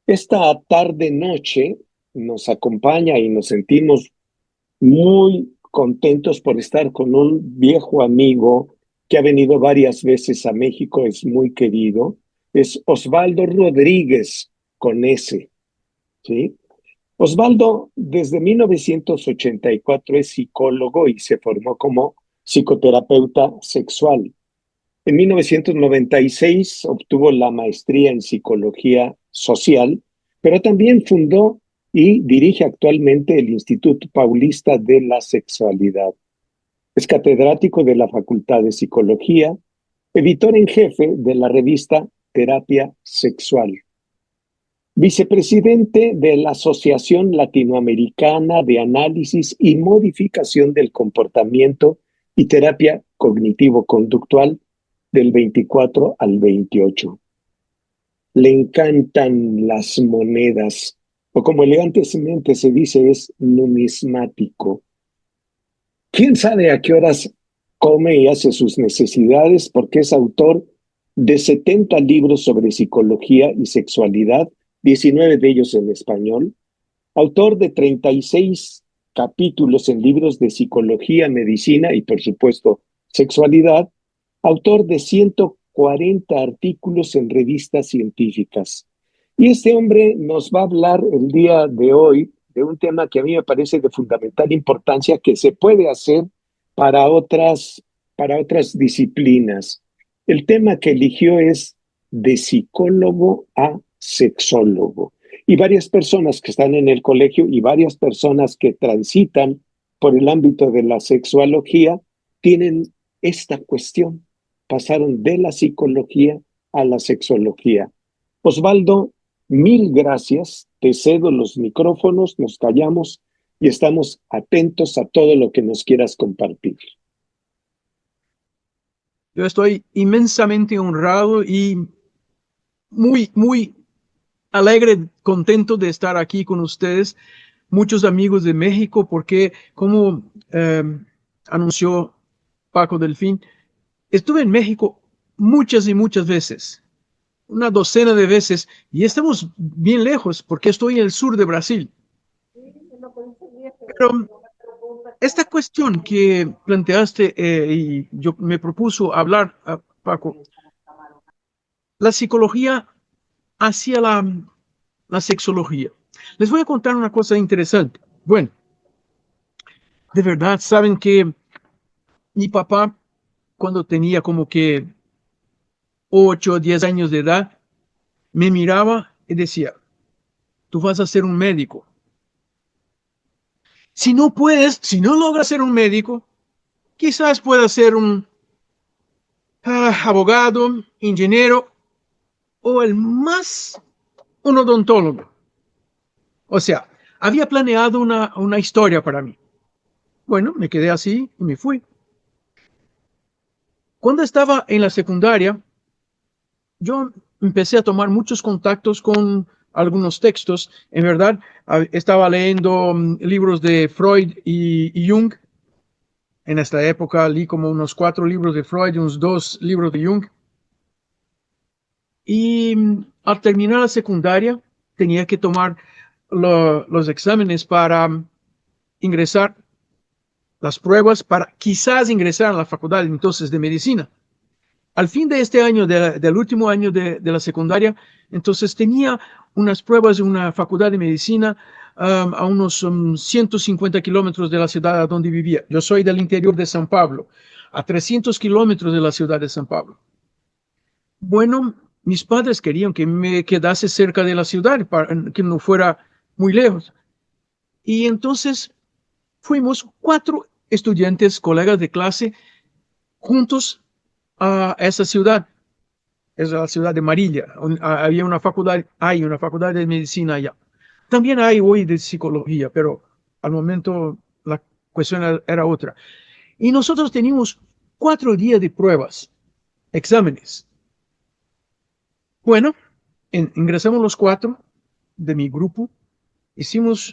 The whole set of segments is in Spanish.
Esta tarde-noche nos acompaña y nos sentimos muy contentos por estar con un viejo amigo que ha venido varias veces a México, es muy querido. Es Osvaldo Rodríguez, con S, ¿sí? Osvaldo, desde 1984 es psicólogo y se formó como psicoterapeuta sexual. En 1996 obtuvo la maestría en psicología social, pero también fundó y dirige actualmente el Instituto Paulista de la Sexualidad. Es catedrático de la Facultad de Psicología, editor en jefe de la revista Terapia Sexual, vicepresidente de la Asociación Latinoamericana de Análisis y Modificación del Comportamiento y Terapia Cognitivo-Conductual del 24 al 28. Le encantan las monedas, o como elegantemente se dice, es numismático. ¿Quién sabe a qué horas come y hace sus necesidades? Porque es autor de 70 libros sobre psicología y sexualidad, 19 de ellos en español, autor de 36 capítulos en libros de psicología, medicina y, por supuesto, sexualidad, autor de 140 artículos en revistas científicas. Y este hombre nos va a hablar el día de hoy de un tema que a mí me parece de fundamental importancia que se puede hacer para otras disciplinas. El tema que eligió es de psicólogo a sexólogo. Y varias personas que están en el colegio y varias personas que transitan por el ámbito de la sexuología tienen esta cuestión. Pasaron de la psicología a la sexología. Osvaldo, mil gracias. Te cedo los micrófonos, nos callamos y estamos atentos a todo lo que nos quieras compartir. Yo estoy inmensamente honrado y muy alegre, contento de estar aquí con ustedes, muchos amigos de México, porque como eh, anunció Paco Delfín, estuve en México muchas y muchas veces, una docena de veces, y estamos bien lejos porque estoy en el sur de Brasil. Pero esta cuestión que planteaste y yo me propuso hablar, Paco, la psicología hacia la sexología. Les voy a contar una cosa interesante. Bueno, de verdad, saben que mi papá, cuando tenía como que 8 o 10 años de edad, me miraba y decía, tú vas a ser un médico. Si no puedes, si no logras ser un médico, quizás puedas ser un abogado, ingeniero o el más, un odontólogo. O sea, había planeado una historia para mí. Bueno, me quedé así y me fui. Cuando estaba en la secundaria, yo empecé a tomar muchos contactos con algunos textos. En verdad, estaba leyendo libros de Freud y Jung. En esta época leí como unos 4 libros de Freud y unos 2 libros de Jung. Y al terminar la secundaria, tenía que tomar los exámenes para ingresar, las pruebas para quizás ingresar a la facultad entonces de medicina. Al fin de este año, del último año de la secundaria, entonces tenía unas pruebas en una facultad de medicina a unos 150 kilómetros de la ciudad donde vivía. Yo soy del interior de San Pablo, a 300 kilómetros de la ciudad de San Pablo. Bueno, mis padres querían que me quedase cerca de la ciudad, para que no fuera muy lejos. Y entonces fuimos 4 estudiantes, colegas de clase, juntos a esa ciudad. Es la ciudad de Marilla. Había una facultad, hay una facultad de medicina allá. También hay hoy de psicología, pero al momento la cuestión era otra. Y nosotros teníamos 4 días de pruebas, exámenes. Bueno, ingresamos los 4 de mi grupo,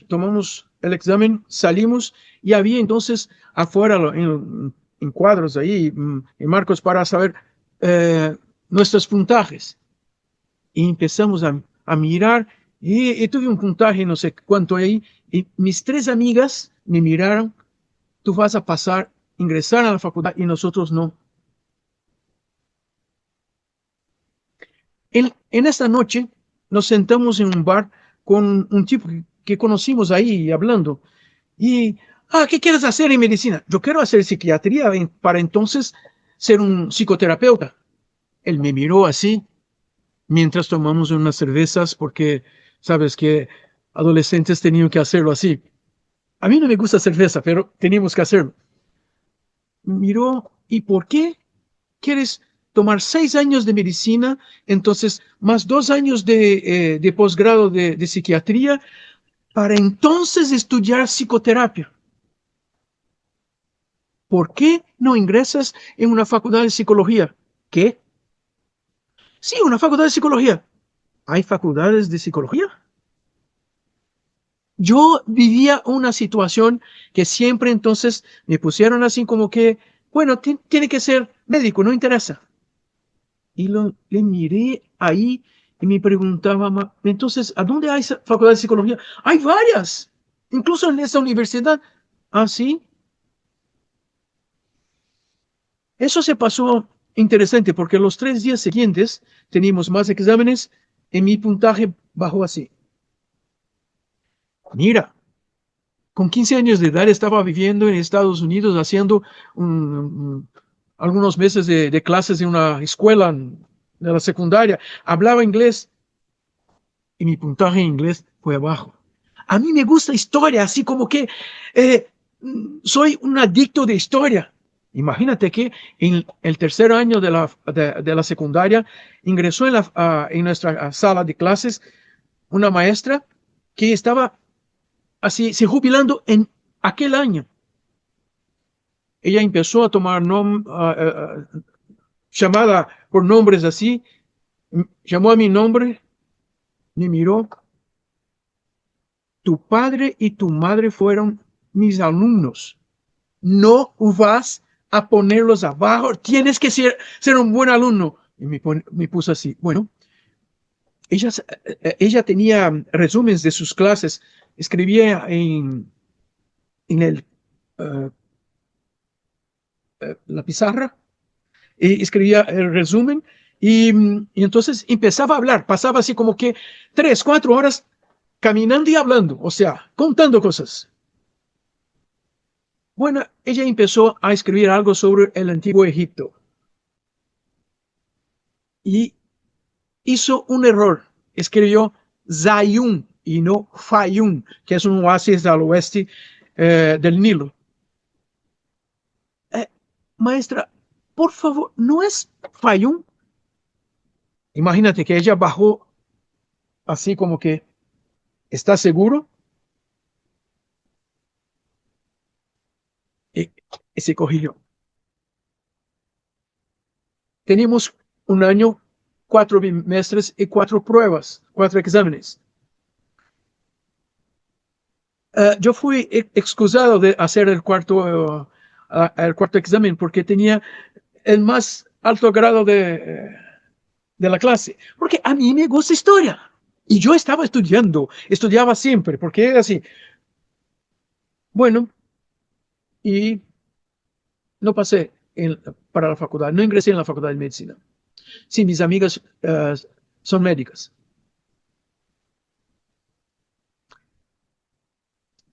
tomamos el examen, salimos y había entonces afuera en cuadros ahí, en marcos para saber nuestros puntajes. Y empezamos a mirar y tuve un puntaje, no sé cuánto ahí, y mis 3 amigas me miraron, tú vas a pasar, ingresar a la facultad y nosotros no. En esta noche nos sentamos en un bar con un tipo que conocimos ahí hablando. Y, ¿qué quieres hacer en medicina? Yo quiero hacer psiquiatría para entonces ser un psicoterapeuta. Él me miró así mientras tomamos unas cervezas porque sabes que adolescentes tenían que hacerlo así. A mí no me gusta cerveza, pero teníamos que hacerlo. Miró, ¿y por qué quieres tomar 6 años de medicina, entonces más 2 años de posgrado de psiquiatría, para entonces estudiar psicoterapia? ¿Por qué no ingresas en una facultad de psicología? ¿Qué? Sí, una facultad de psicología. ¿Hay facultades de psicología? Yo vivía una situación que siempre entonces me pusieron así como que, bueno, tiene que ser médico, no interesa. Y le miré ahí y me preguntaba, entonces, ¿a dónde hay facultad de psicología? Hay varias, incluso en esta universidad. Ah, sí. Eso se pasó interesante porque los 3 días siguientes teníamos más exámenes y mi puntaje bajó así. Mira, con 15 años de edad estaba viviendo en Estados Unidos haciendo algunos meses de clases en una escuela de la secundaria. Hablaba inglés y mi puntaje en inglés fue abajo. A mí me gusta historia, así como que eh, soy un adicto de historia. Imagínate que en el tercer año de la secundaria ingresó en nuestra sala de clases una maestra que estaba así, se jubilando en aquel año. Ella empezó a tomar llamada por nombres así, llamó a mi nombre, me miró. Tu padre y tu madre fueron mis alumnos. No vas a ponerlos abajo. Tienes que ser un buen alumno. Y me puso así. Bueno, ella tenía resúmenes de sus clases. Escribía en la pizarra. Escribía el resumen. Y entonces empezaba a hablar. Pasaba así como que 3, 4 horas caminando y hablando. O sea, contando cosas. Bueno, ella empezó a escribir algo sobre el antiguo Egipto y hizo un error. Escribió Zayun y no Fayun, que es un oasis al oeste del Nilo. Maestra, por favor, ¿no es Fayun? Imagínate que ella bajó así como que, ¿está seguro? Y, y se cogió. Teníamos un año, 4 bimestres y 4 pruebas, 4 exámenes. Yo fui excusado de hacer el cuarto examen porque tenía el más alto grado de la clase, porque a mí me gusta historia. Y yo estaba estudiaba siempre, porque era así. Bueno, y no pasé para la facultad, no ingresé en la facultad de medicina. Sí, mis amigas son médicas.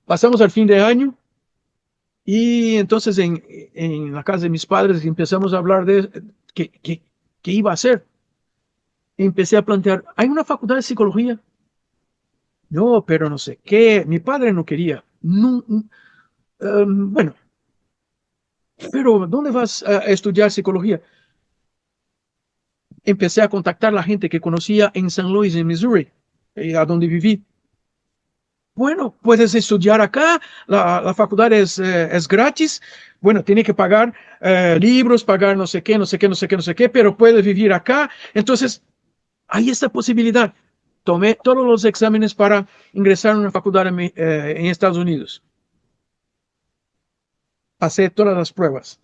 Pasamos al fin de año y entonces en la casa de mis padres empezamos a hablar de qué iba a hacer. Empecé a plantear, ¿hay una facultad de psicología? No, pero no sé qué. Mi padre no quería. No, bueno, pero ¿dónde vas a estudiar psicología? Empecé a contactar a la gente que conocía en San Luis, en Missouri, a donde viví. Bueno, puedes estudiar acá, la facultad es gratis. Bueno, tiene que pagar libros, pagar no sé qué, no sé qué, no sé qué, no sé qué, pero puedes vivir acá. Entonces, hay esta posibilidad. Tomé todos los exámenes para ingresar a una facultad en Estados Unidos. Pasé todas las pruebas.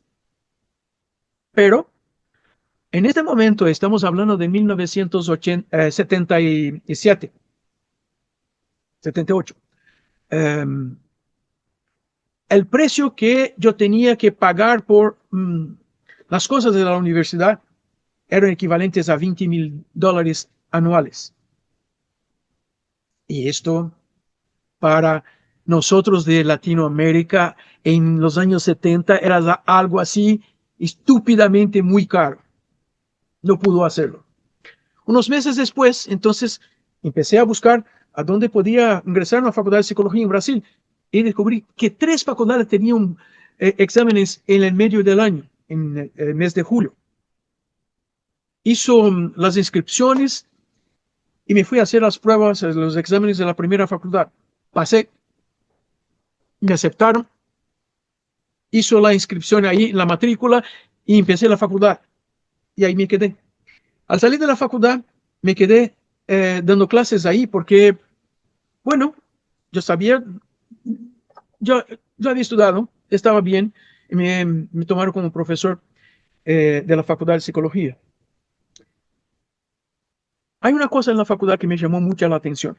Pero en este momento estamos hablando de 1977. 78. El precio que yo tenía que pagar por las cosas de la universidad eran equivalentes a $20,000 anuales. Y esto para nosotros de Latinoamérica en los años 70 era algo así estúpidamente muy caro. No pudo hacerlo. Unos meses después, entonces, empecé a buscar a dónde podía ingresar a una facultad de psicología en Brasil y descubrí que 3 facultades tenían exámenes en el medio del año, en el mes de julio. Hizo las inscripciones y me fui a hacer las pruebas, los exámenes de la primera facultad. Pasé, me aceptaron, hizo la inscripción ahí, la matrícula, y empecé la facultad. Y ahí me quedé. Al salir de la facultad, me quedé dando clases ahí porque, bueno, yo sabía, yo había estudiado, estaba bien, y me tomaron como profesor de la facultad de psicología. Hay una cosa en la facultad que me llamó mucho la atención.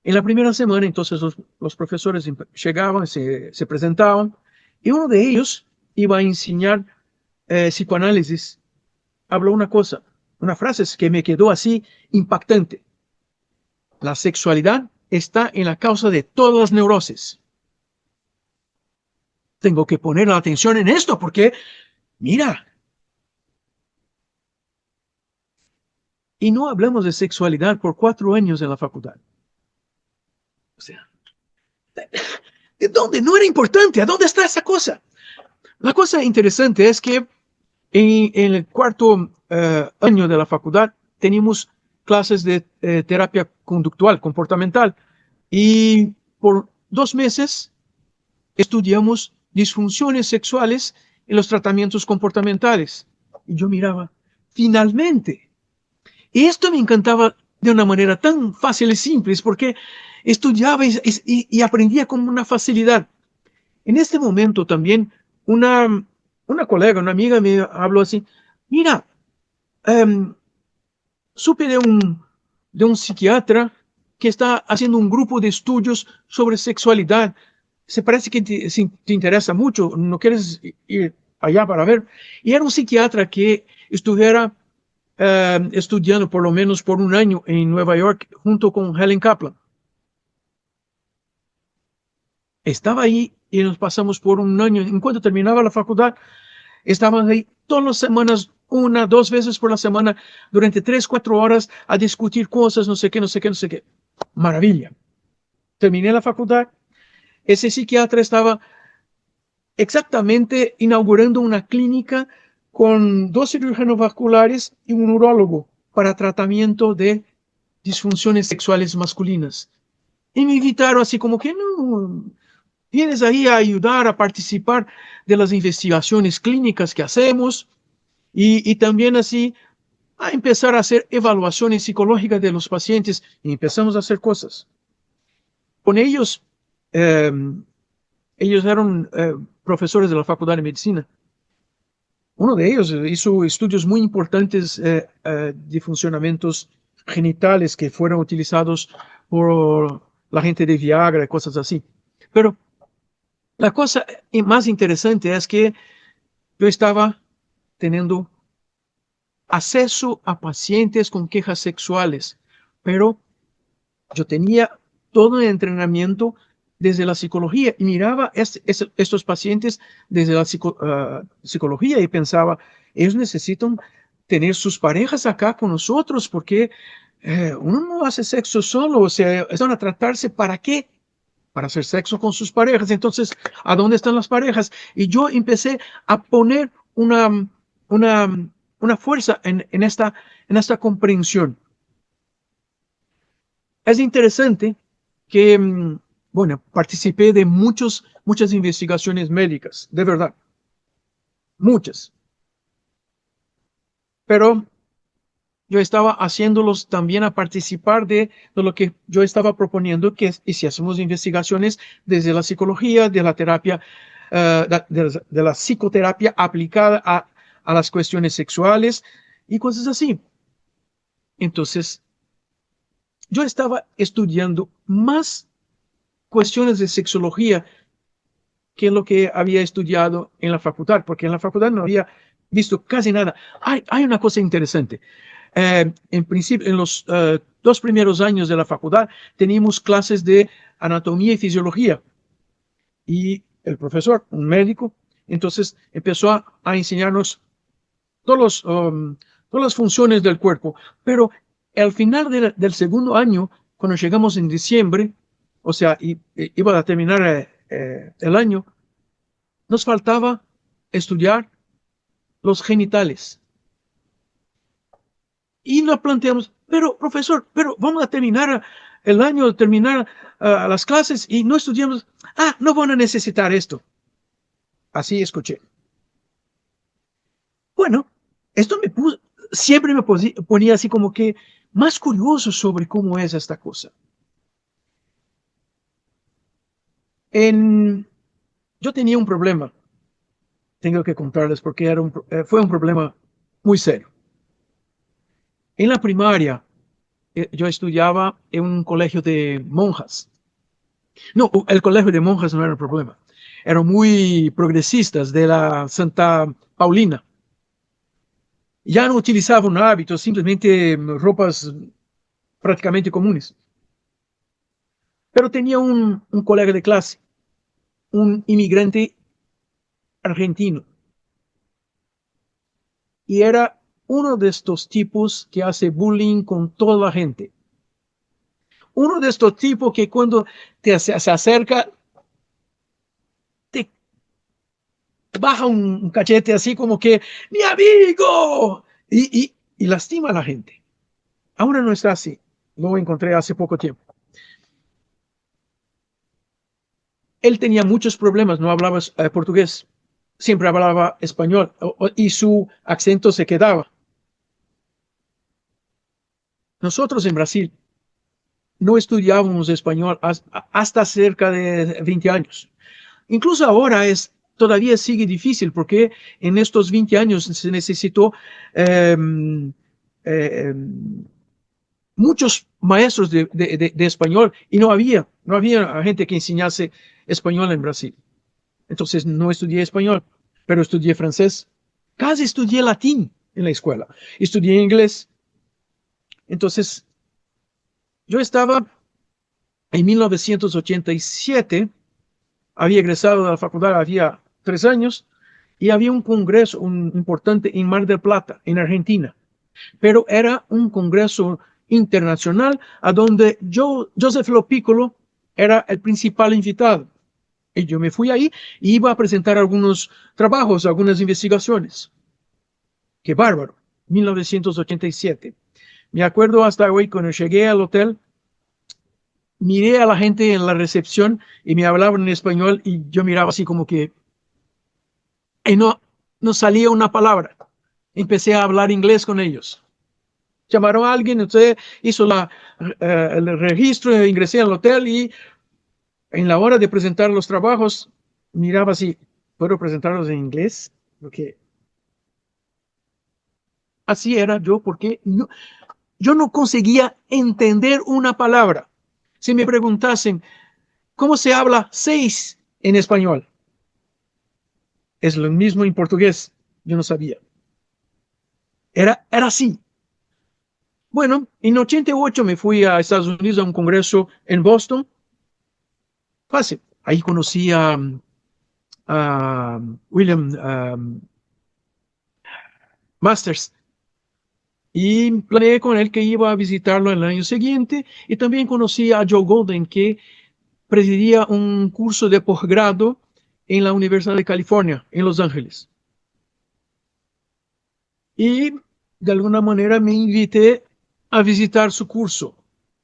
En la primera semana, entonces, los profesores llegaban, se presentaban, y uno de ellos iba a enseñar psicoanálisis. Habló una frase que me quedó así impactante. La sexualidad está en la causa de todas las neurosis. Tengo que poner la atención en esto porque, mira, y no hablamos de sexualidad por 4 años en la facultad. O sea, ¿de dónde? No era importante. ¿A dónde está esa cosa? La cosa interesante es que en el cuarto año de la facultad teníamos clases de terapia conductual, comportamental, y por 2 meses estudiamos disfunciones sexuales en los tratamientos comportamentales. Y yo miraba, finalmente. Y esto me encantaba de una manera tan fácil y simple, porque estudiaba y aprendía con una facilidad. En este momento también una colega, una amiga me habló así, mira, supe de un psiquiatra que está haciendo un grupo de estudios sobre sexualidad. Se parece que te interesa mucho, no quieres ir allá para ver. Y era un psiquiatra que estuviera estudiando por lo menos por 1 año en Nueva York junto con Helen Kaplan. Estaba ahí y nos pasamos por 1 año. En cuanto terminaba la facultad, estábamos ahí todas las semanas, 1, 2 veces por la semana, durante 3, 4 horas a discutir cosas, no sé qué, no sé qué, no sé qué. Maravilla. Terminé la facultad. Ese psiquiatra estaba exactamente inaugurando una clínica con 2 cirujanos vasculares y un urólogo para tratamiento de disfunciones sexuales masculinas. Y me invitaron así como que no, vienes ahí a ayudar, a participar de las investigaciones clínicas que hacemos y también así a empezar a hacer evaluaciones psicológicas de los pacientes y empezamos a hacer cosas. Con ellos, ellos eran profesores de la Facultad de Medicina. Uno de ellos hizo estudios muy importantes de funcionamientos genitales que fueron utilizados por la gente de Viagra y cosas así. Pero la cosa más interesante es que yo estaba teniendo acceso a pacientes con quejas sexuales, pero yo tenía todo el entrenamiento desde la psicología y miraba estos pacientes desde la psicología y pensaba, ellos necesitan tener sus parejas acá con nosotros porque uno no hace sexo solo, o sea, están a tratarse ¿para qué? Para hacer sexo con sus parejas. Entonces, ¿a dónde están las parejas? Y yo empecé a poner una fuerza en esta comprensión. Es interesante que, bueno, participé de muchas investigaciones médicas, de verdad, muchas. Pero yo estaba haciéndolos también a participar de lo que yo estaba proponiendo, que es, y si hacemos investigaciones desde la psicología, de la terapia, de la psicoterapia aplicada a las cuestiones sexuales y cosas así. Entonces, yo estaba estudiando más cuestiones de sexología que lo que había estudiado en la facultad, porque en la facultad no había visto casi nada. Hay una cosa interesante. En principio, en los 2 primeros años de la facultad, teníamos clases de anatomía y fisiología. Y el profesor, un médico, entonces empezó a enseñarnos todas las funciones del cuerpo. Pero al final del segundo año, cuando llegamos en diciembre, o sea, iba a terminar el año, nos faltaba estudiar los genitales. Y nos planteamos, pero profesor, pero vamos a terminar el año, terminar las clases y no estudiamos. No van a necesitar esto. Así escuché. Bueno, esto siempre me ponía así como que más curioso sobre cómo es esta cosa. Yo tenía un problema, tengo que contarles porque fue un problema muy serio. En la primaria, yo estudiaba en un colegio de monjas. No, el colegio de monjas no era el problema. Eran muy progresistas de la Santa Paulina. Ya no utilizaban hábitos, simplemente ropas prácticamente comunes. Pero tenía un colega de clase, un inmigrante argentino. Y era uno de estos tipos que hace bullying con toda la gente. Uno de estos tipos que cuando se acerca, te baja un cachete así como que, ¡mi amigo! Y lastima a la gente. Ahora no está así. Lo encontré hace poco tiempo. Él tenía muchos problemas, no hablaba portugués. Siempre hablaba español y su acento se quedaba. Nosotros en Brasil no estudiábamos español hasta cerca de 20 años. Incluso ahora todavía sigue difícil porque en estos 20 años se necesitó muchos maestros de español y no había gente que enseñase español en Brasil. Entonces no estudié español, pero estudié francés. Casi estudié latín en la escuela. Estudié inglés. Entonces, yo estaba en 1987, había egresado de la facultad, había 3 años, y había un congreso importante en Mar del Plata, en Argentina. Pero era un congreso internacional a donde Joseph Lo Piccolo era el principal invitado. Y yo me fui ahí y iba a presentar algunos trabajos, algunas investigaciones. ¡Qué bárbaro! 1987. Me acuerdo hasta hoy cuando llegué al hotel, miré a la gente en la recepción y me hablaban en español y yo miraba así como que y no salía una palabra. Empecé a hablar inglés con ellos. Llamaron a alguien, usted hizo el registro, ingresé al hotel y en la hora de presentar los trabajos, miraba así, ¿puedo presentarlos en inglés? Porque así era yo, porque yo no conseguía entender una palabra. Si me preguntasen, ¿cómo se habla 6 en español? Es lo mismo en portugués, yo no sabía. Era así. Bueno, en 88 me fui a Estados Unidos a un congreso en Boston. Fácil. Ahí conocí a William Masters y planeé con él que iba a visitarlo el año siguiente y también conocí a Joe Golden que presidía un curso de posgrado en la Universidad de California en Los Ángeles. Y de alguna manera me invité a visitar su curso.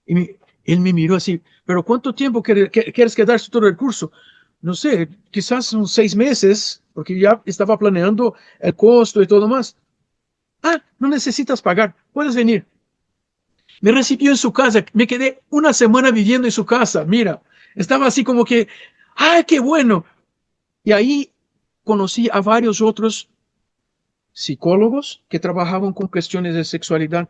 Y él me miró así, pero ¿cuánto tiempo quieres quedarse todo el curso? No sé, quizás unos 6 meses, porque ya estaba planeando el costo y todo más. No necesitas pagar, puedes venir. Me recibió en su casa, me quedé una semana viviendo en su casa, mira, estaba así como que, qué bueno. Y ahí conocí a varios otros psicólogos que trabajaban con cuestiones de sexualidad,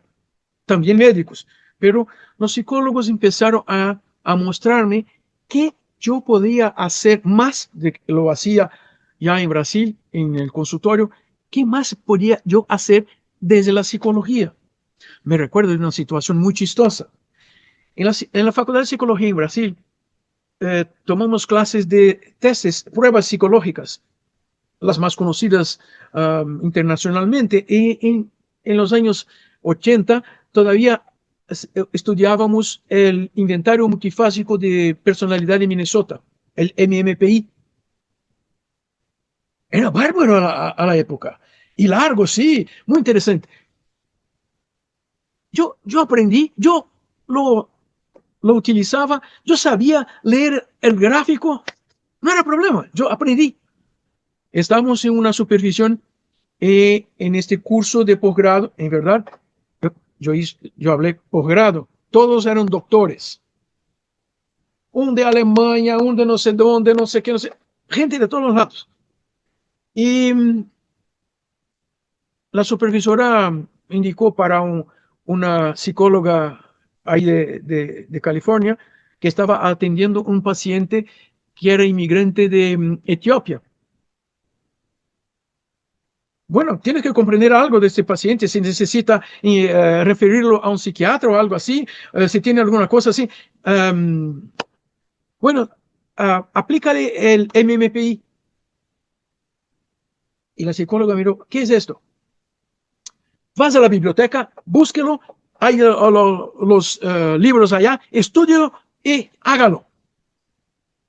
también médicos, pero los psicólogos empezaron a mostrarme que yo podía hacer más de que lo hacía ya en Brasil, en el consultorio, qué más podía yo hacer desde la psicología. Me recuerdo de una situación muy chistosa. En la Facultad de Psicología en Brasil, tomamos clases de testes, pruebas psicológicas, las más conocidas internacionalmente. Y en los años 80 todavía estudiábamos el inventario multifásico de personalidad de Minnesota, el MMPI. Era bárbaro a la época. Y largo, sí, muy interesante. Yo aprendí, yo lo utilizaba, yo sabía leer el gráfico, no era problema, yo aprendí. Estamos en una supervisión en este curso de posgrado, en verdad, yo hablé posgrado, todos eran doctores. Un de Alemania, un de no sé dónde, no sé qué, no sé, gente de todos los lados. Y la supervisora indicó para una psicóloga ahí de California que estaba atendiendo un paciente que era inmigrante de Etiopía. Bueno, tienes que comprender algo de este paciente, si necesita referirlo a un psiquiatra o algo así, si tiene alguna cosa así. Bueno, aplícale el MMPI. Y la psicóloga miró, ¿qué es esto? Vas a la biblioteca, búsquelo, hay los libros allá, estúdielo y hágalo.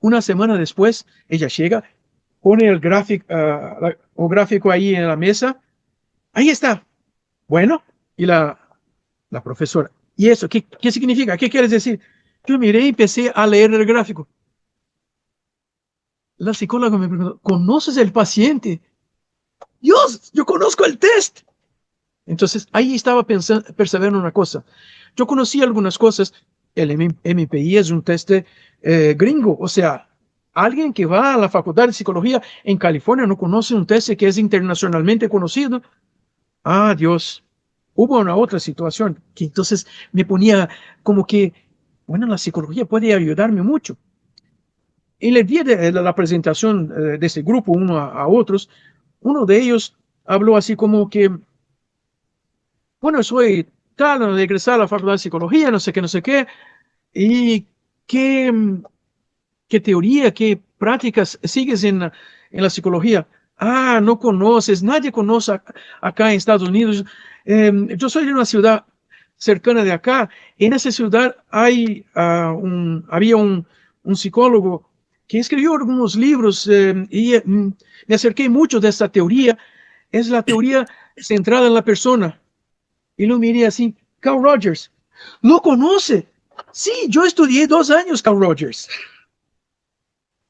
Una semana después, ella llega, pone el gráfico ahí en la mesa. Ahí está. Bueno, y la profesora, ¿y eso qué significa? ¿Qué quieres decir? Yo miré y empecé a leer el gráfico. La psicóloga me preguntó, ¿conoces el paciente? Dios, yo conozco el test. Entonces, ahí estaba percibiendo una cosa. Yo conocí algunas cosas. El MPI es un test gringo. O sea, alguien que va a la Facultad de Psicología en California no conoce un test que es internacionalmente conocido. Ah, Dios. Hubo una otra situación que entonces me ponía como que, bueno, la psicología puede ayudarme mucho. En el día de la presentación de ese grupo, uno a otros, uno de ellos habló así como que, bueno, soy tal, de egresar a la Facultad de Psicología, no sé qué, no sé qué, y qué teoría, qué prácticas sigues en la psicología. Ah, no conoces, nadie conoce acá en Estados Unidos. Yo soy de una ciudad cercana de acá. En esa ciudad había un psicólogo que escribió algunos libros y me acerqué mucho de esta teoría. Es la teoría centrada en la persona. Y lo miré así, Carl Rogers. ¿Lo conoce? Sí, yo estudié 2 años Carl Rogers.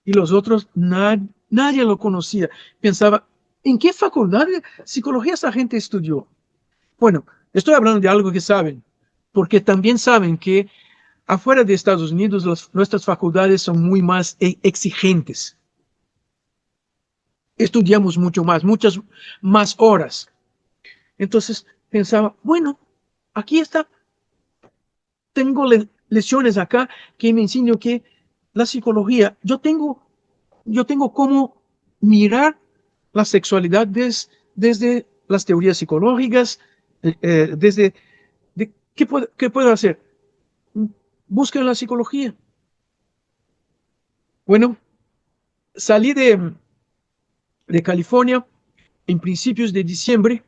Y los otros, nadie lo conocía. Pensaba, ¿en qué facultad de psicología esa gente estudió? Bueno, estoy hablando de algo que saben, porque también saben que afuera de Estados Unidos nuestras facultades son muy más exigentes. Estudiamos mucho más, muchas más horas. Entonces pensaba, bueno, aquí está. Tengo lecciones acá que me enseñan que la psicología, yo tengo cómo mirar la sexualidad desde las teorías psicológicas, desde ¿qué puedo hacer? Busquen la psicología. Bueno, salí de California en principios de diciembre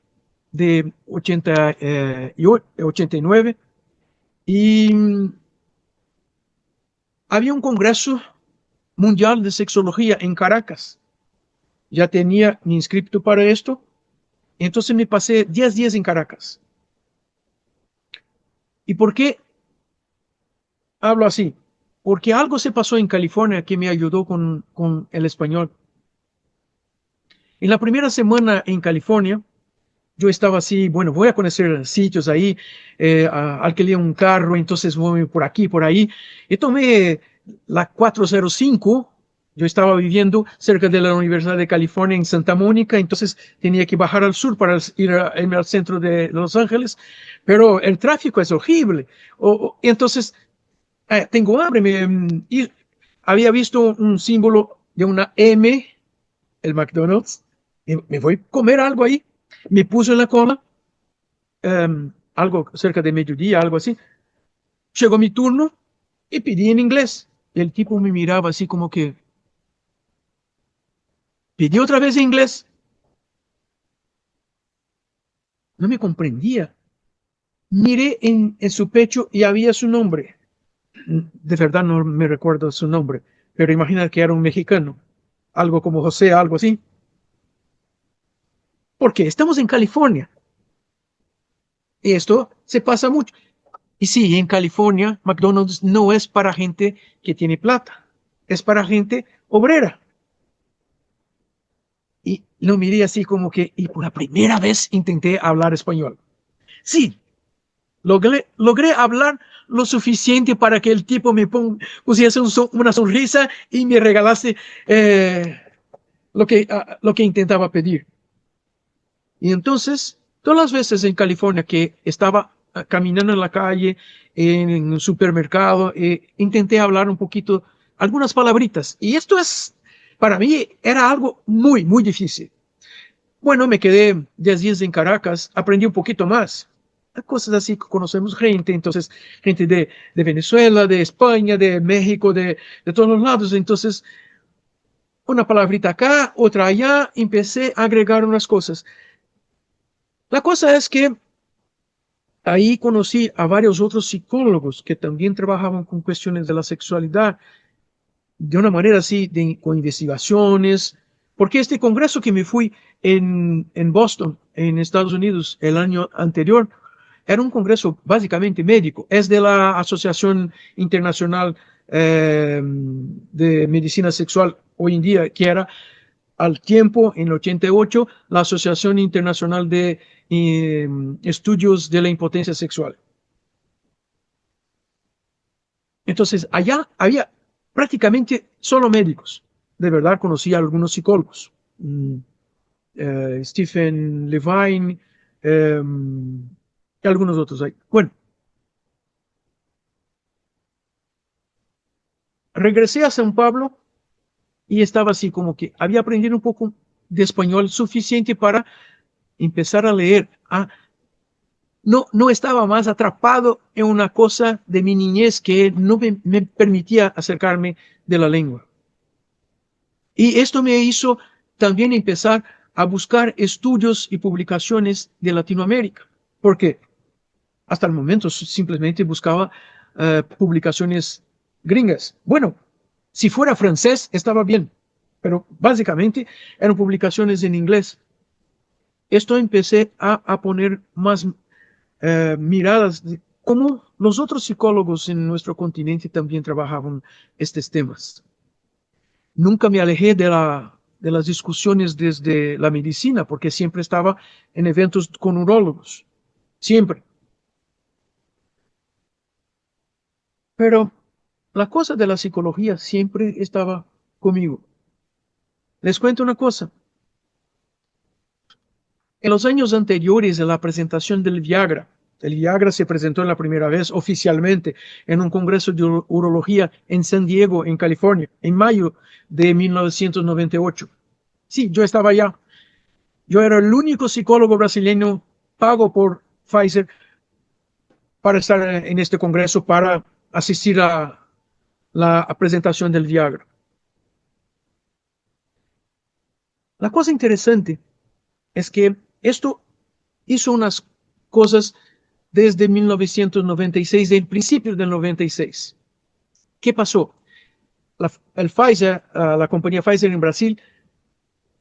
de 89 y había un congreso mundial de sexología en Caracas. Ya tenía mi inscripto para esto, entonces me pasé 10 días en Caracas. ¿Y por qué hablo así? Porque algo se pasó en California que me ayudó con el español. En la primera semana en California, yo estaba así, bueno, voy a conocer sitios ahí, alquilé un carro, entonces voy por aquí, por ahí, y tomé la 405 Yo estaba viviendo cerca de la Universidad de California en Santa Mónica, entonces tenía que bajar al sur para irme al centro de Los Ángeles, pero el tráfico es horrible. Entonces, tengo hambre. Y había visto un símbolo de una M, el McDonald's, y me voy a comer algo ahí. Me puso en la cola, algo cerca de mediodía, algo así. Llegó mi turno y pedí en inglés. Y el tipo me miraba así como que, pedí otra vez en inglés. No me comprendía. Miré en su pecho y había su nombre. De verdad no me recuerdo su nombre, pero imagina que era un mexicano. Algo como José, algo así. Porque estamos en California. Y esto se pasa mucho. Y sí, en California, McDonald's no es para gente que tiene plata. Es para gente obrera. Y lo miré así como que, y por la primera vez intenté hablar español. Sí, logré hablar lo suficiente para que el tipo me pusiese una sonrisa y me regalase lo que intentaba pedir. Y entonces, todas las veces en California que estaba caminando en la calle, en un supermercado, intenté hablar un poquito, algunas palabritas. Y esto para mí, era algo muy, muy difícil. Bueno, me quedé 10 días en Caracas, aprendí un poquito más. Cosas así que conocemos gente, entonces, gente de Venezuela, de España, de México, de todos los lados. Entonces, una palabrita acá, otra allá, empecé a agregar unas cosas. La cosa es que ahí conocí a varios otros psicólogos que también trabajaban con cuestiones de la sexualidad de una manera así, con investigaciones, porque este congreso que me fui en Boston, en Estados Unidos, el año anterior, era un congreso básicamente médico, es de la Asociación Internacional de Medicina Sexual hoy en día, que era al tiempo, en el 88, la Asociación Internacional de Estudios de la Impotencia Sexual. Entonces, allá había prácticamente solo médicos. De verdad, conocí a algunos psicólogos. Stephen Levine y algunos otros ahí. Bueno, regresé a San Pablo y estaba así como que había aprendido un poco de español suficiente para empezar a leer. No estaba más atrapado en una cosa de mi niñez que no me permitía acercarme de la lengua. Y esto me hizo también empezar a buscar estudios y publicaciones de Latinoamérica, porque hasta el momento simplemente buscaba publicaciones gringas. Bueno, si fuera francés estaba bien, pero básicamente eran publicaciones en inglés. Esto empecé a poner más miradas de cómo los otros psicólogos en nuestro continente también trabajaban estos temas. Nunca me alejé de las discusiones desde la medicina, porque siempre estaba en eventos con urólogos, siempre. Pero la cosa de la psicología siempre estaba conmigo. Les cuento una cosa. En los años anteriores a la presentación del Viagra, el Viagra se presentó la primera vez oficialmente en un congreso de urología en San Diego, en California, en mayo de 1998. Sí, yo estaba allá. Yo era el único psicólogo brasileño pago por Pfizer para estar en este congreso, para asistir a la presentación del Viagra. La cosa interesante es que esto hizo unas cosas desde 1996, del principio del 96. ¿Qué pasó? El Pfizer, la compañía Pfizer en Brasil,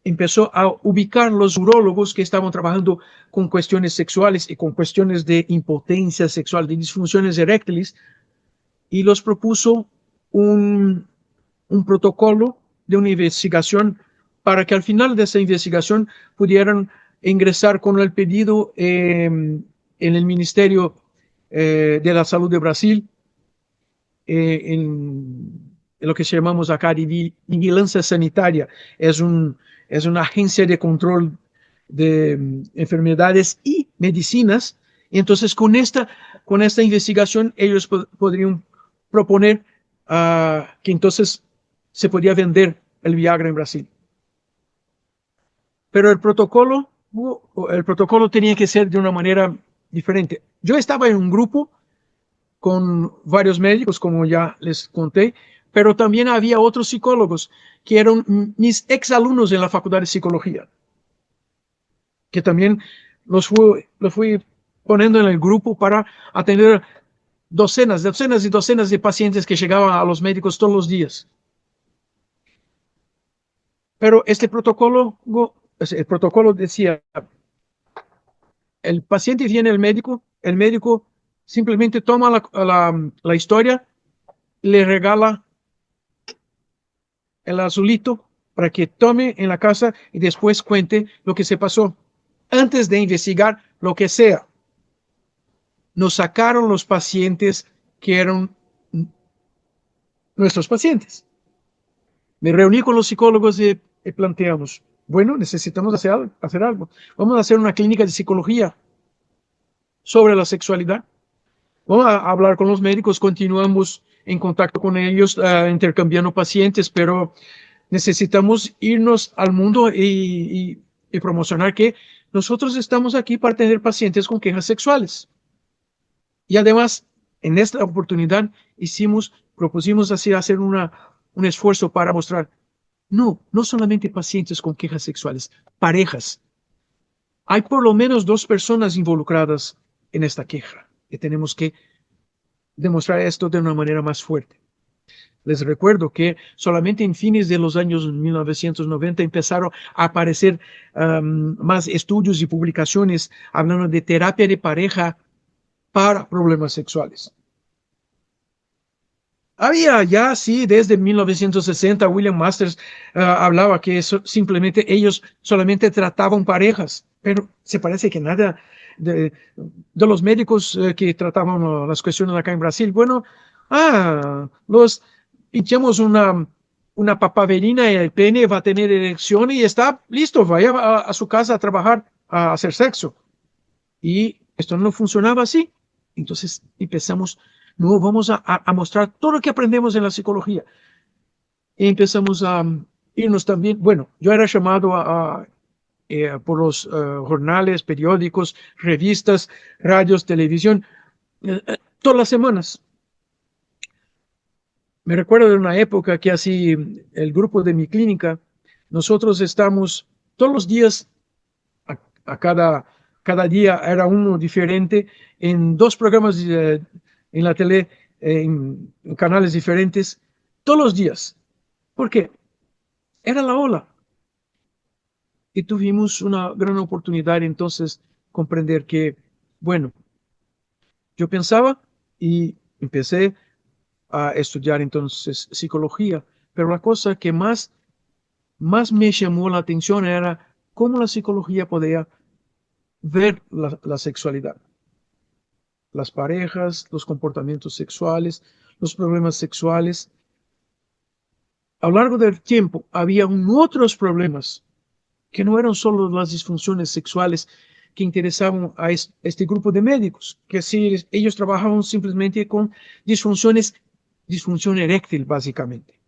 empezó a ubicar los urólogos que estaban trabajando con cuestiones sexuales y con cuestiones de impotencia sexual, de disfunciones eréctiles, y los propuso un protocolo de una investigación para que al final de esa investigación pudieran ingresar con el pedido en el Ministerio de la Salud de Brasil, en lo que llamamos acá de vigilancia sanitaria. Es una agencia de control de enfermedades y medicinas. Y entonces con esta investigación ellos podrían proponer que entonces se podía vender el Viagra en Brasil. Pero el protocolo tenía que ser de una manera diferente. Yo estaba en un grupo con varios médicos, como ya les conté, pero también había otros psicólogos que eran mis exalumnos en la Facultad de Psicología, que también los fui poniendo en el grupo para atender docenas y docenas de pacientes que llegaban a los médicos todos los días. Pero el protocolo decía, el paciente viene al médico, el médico simplemente toma la historia, le regala el azulito para que tome en la casa y después cuente lo que se pasó, antes de investigar lo que sea. Nos sacaron los pacientes que eran nuestros pacientes. Me reuní con los psicólogos y planteamos, bueno, necesitamos hacer algo. Vamos a hacer una clínica de psicología sobre la sexualidad. Vamos a hablar con los médicos, continuamos en contacto con ellos, intercambiando pacientes, pero necesitamos irnos al mundo y promocionar que nosotros estamos aquí para tener pacientes con quejas sexuales. Y además, en esta oportunidad propusimos así hacer un esfuerzo para mostrar, no solamente pacientes con quejas sexuales, parejas. Hay por lo menos 2 personas involucradas en esta queja y tenemos que demostrar esto de una manera más fuerte. Les recuerdo que solamente en fines de los años 1990 empezaron a aparecer más estudios y publicaciones hablando de terapia de pareja para problemas sexuales. Había ya, sí, desde 1960, William Masters hablaba que simplemente ellos solamente trataban parejas, pero se parece que nada de los médicos que trataban las cuestiones acá en Brasil. Bueno, los pinchamos una papaverina y el pene va a tener erección y está listo, vaya a su casa a trabajar, a hacer sexo. Y esto no funcionaba así. Entonces empezamos, no, vamos a mostrar todo lo que aprendemos en la psicología. Y empezamos a irnos también, bueno, yo era llamado por los jornales, periódicos, revistas, radios, televisión, todas las semanas. Me recuerdo de una época que así el grupo de mi clínica, nosotros estamos todos los días, a cada día era uno diferente, en 2 programas en la tele, en canales diferentes, todos los días. ¿Por qué? Era la ola. Y tuvimos una gran oportunidad entonces comprender que, bueno, yo pensaba y empecé a estudiar entonces psicología, pero la cosa que más me llamó la atención era cómo la psicología podía ver la sexualidad, las parejas, los comportamientos sexuales, los problemas sexuales. A lo largo del tiempo había otros problemas que no eran solo las disfunciones sexuales que interesaban a este grupo de médicos, que si ellos trabajaban simplemente con disfunción eréctil básicamente.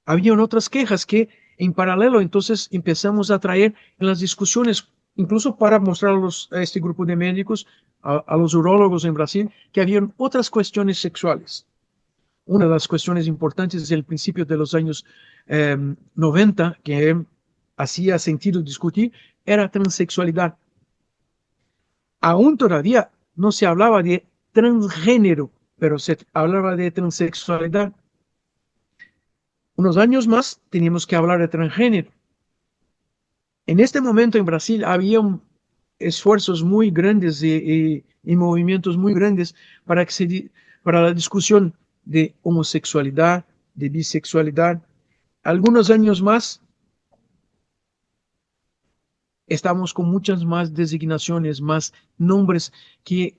Habían otras quejas que en paralelo entonces empezamos a traer en las discusiones, incluso para mostrarlos a este grupo de médicos, a los urólogos en Brasil, que habían otras cuestiones sexuales. Una de las cuestiones importantes desde el principio de los años 90, que hacía sentido discutir, era transexualidad. Aún todavía no se hablaba de transgénero, pero se hablaba de transexualidad. Unos años más teníamos que hablar de transgénero. En este momento en Brasil había esfuerzos muy grandes y movimientos muy grandes para la discusión de homosexualidad, de bisexualidad. Algunos años más estamos con muchas más designaciones, más nombres que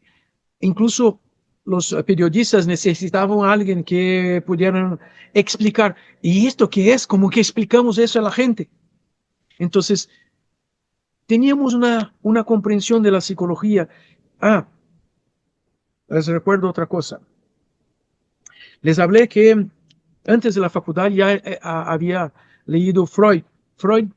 incluso los periodistas necesitaban a alguien que pudieran explicar, ¿y esto qué es? ¿Cómo que explicamos eso a la gente? Entonces, teníamos una comprensión de la psicología. Les recuerdo otra cosa. Les hablé que antes de la facultad ya había leído Freud. Freud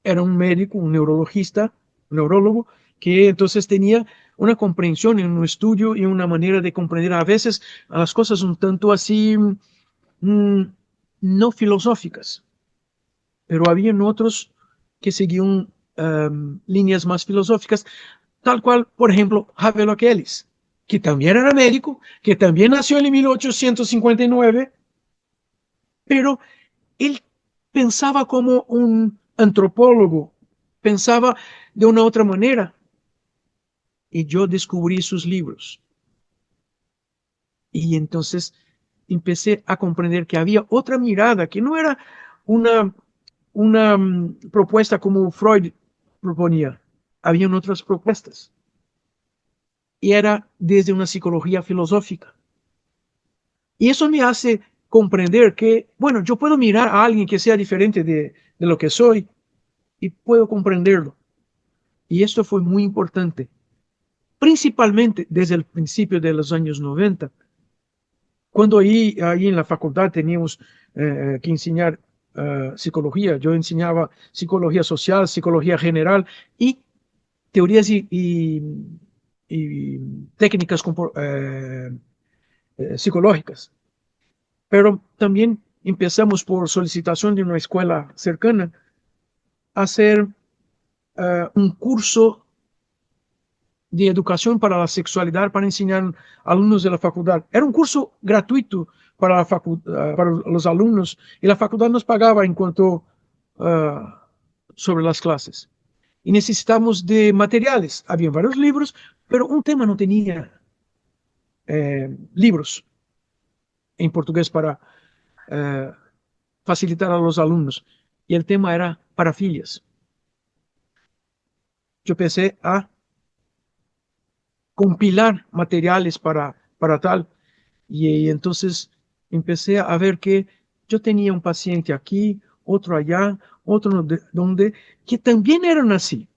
era un médico, un neurologista, un neurólogo, que entonces tenía una comprensión en un estudio y una manera de comprender a veces a las cosas un tanto así, no filosóficas, pero habían otros que seguían líneas más filosóficas, tal cual, por ejemplo, Havelock Ellis, que también era médico, que también nació en 1859, pero él pensaba como un antropólogo, pensaba de una otra manera. Y yo descubrí sus libros. Y entonces empecé a comprender que había otra mirada, que no era una propuesta como Freud proponía. Habían otras propuestas. Y era desde una psicología filosófica. Y eso me hace comprender que, bueno, yo puedo mirar a alguien que sea diferente de lo que soy y puedo comprenderlo. Y esto fue muy importante, principalmente desde el principio de los años 90, cuando ahí en la facultad teníamos que enseñar psicología. Yo enseñaba psicología social, psicología general y teorías y técnicas psicológicas. Pero también empezamos por solicitación de una escuela cercana a hacer un curso de educación para la sexualidad para enseñar a alumnos de la facultad. Era un curso gratuito para los alumnos y la facultad nos pagaba en cuanto sobre las clases. Y necesitamos de materiales. Había varios libros, pero un tema no tenía libros en portugués para facilitar a los alumnos. Y el tema era parafilias. Yo pensé a compilar materiales para tal. Y entonces empecé a ver que yo tenía un paciente aquí, otro allá, otro donde, que también eran así,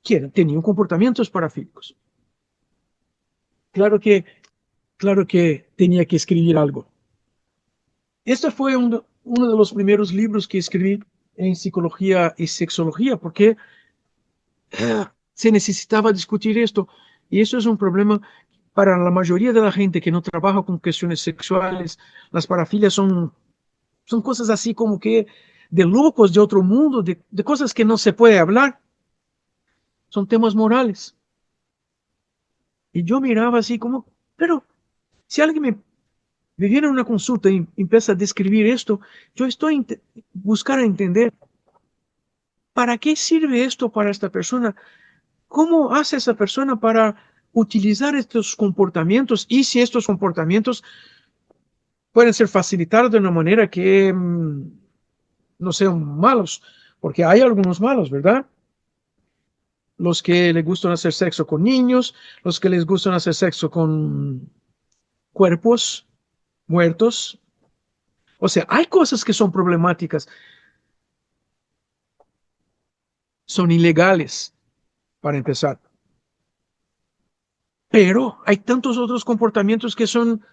que tenían comportamientos parafílicos. Claro que tenía que escribir algo. Este fue uno de los primeros libros que escribí en psicología y sexología, porque se necesitaba discutir esto. Y eso es un problema para la mayoría de la gente que no trabaja con cuestiones sexuales. Las parafilias son cosas así como que de locos de otro mundo, de cosas que no se puede hablar. Son temas morales. Y yo miraba así como, pero si alguien me viene a una consulta y empieza a describir esto, yo estoy buscar entender para qué sirve esto para esta persona, cómo hace esa persona para utilizar estos comportamientos y si estos comportamientos pueden ser facilitados de una manera que no sean malos, porque hay algunos malos, ¿verdad? Los que les gustan hacer sexo con niños, los que les gustan hacer sexo con cuerpos muertos. O sea, hay cosas que son problemáticas, son ilegales, para empezar. Pero hay tantos otros comportamientos que son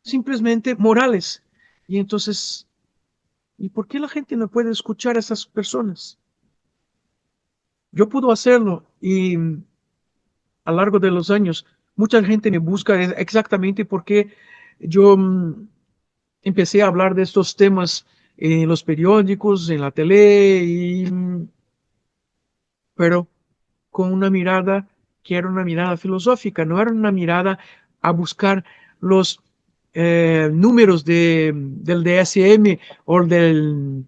simplemente morales. Y entonces, ¿y por qué la gente no puede escuchar a esas personas? Yo puedo hacerlo y a lo largo de los años, mucha gente me busca exactamente porque yo empecé a hablar de estos temas en los periódicos, en la tele, pero con una mirada que era una mirada filosófica, no era una mirada a buscar los números del DSM o del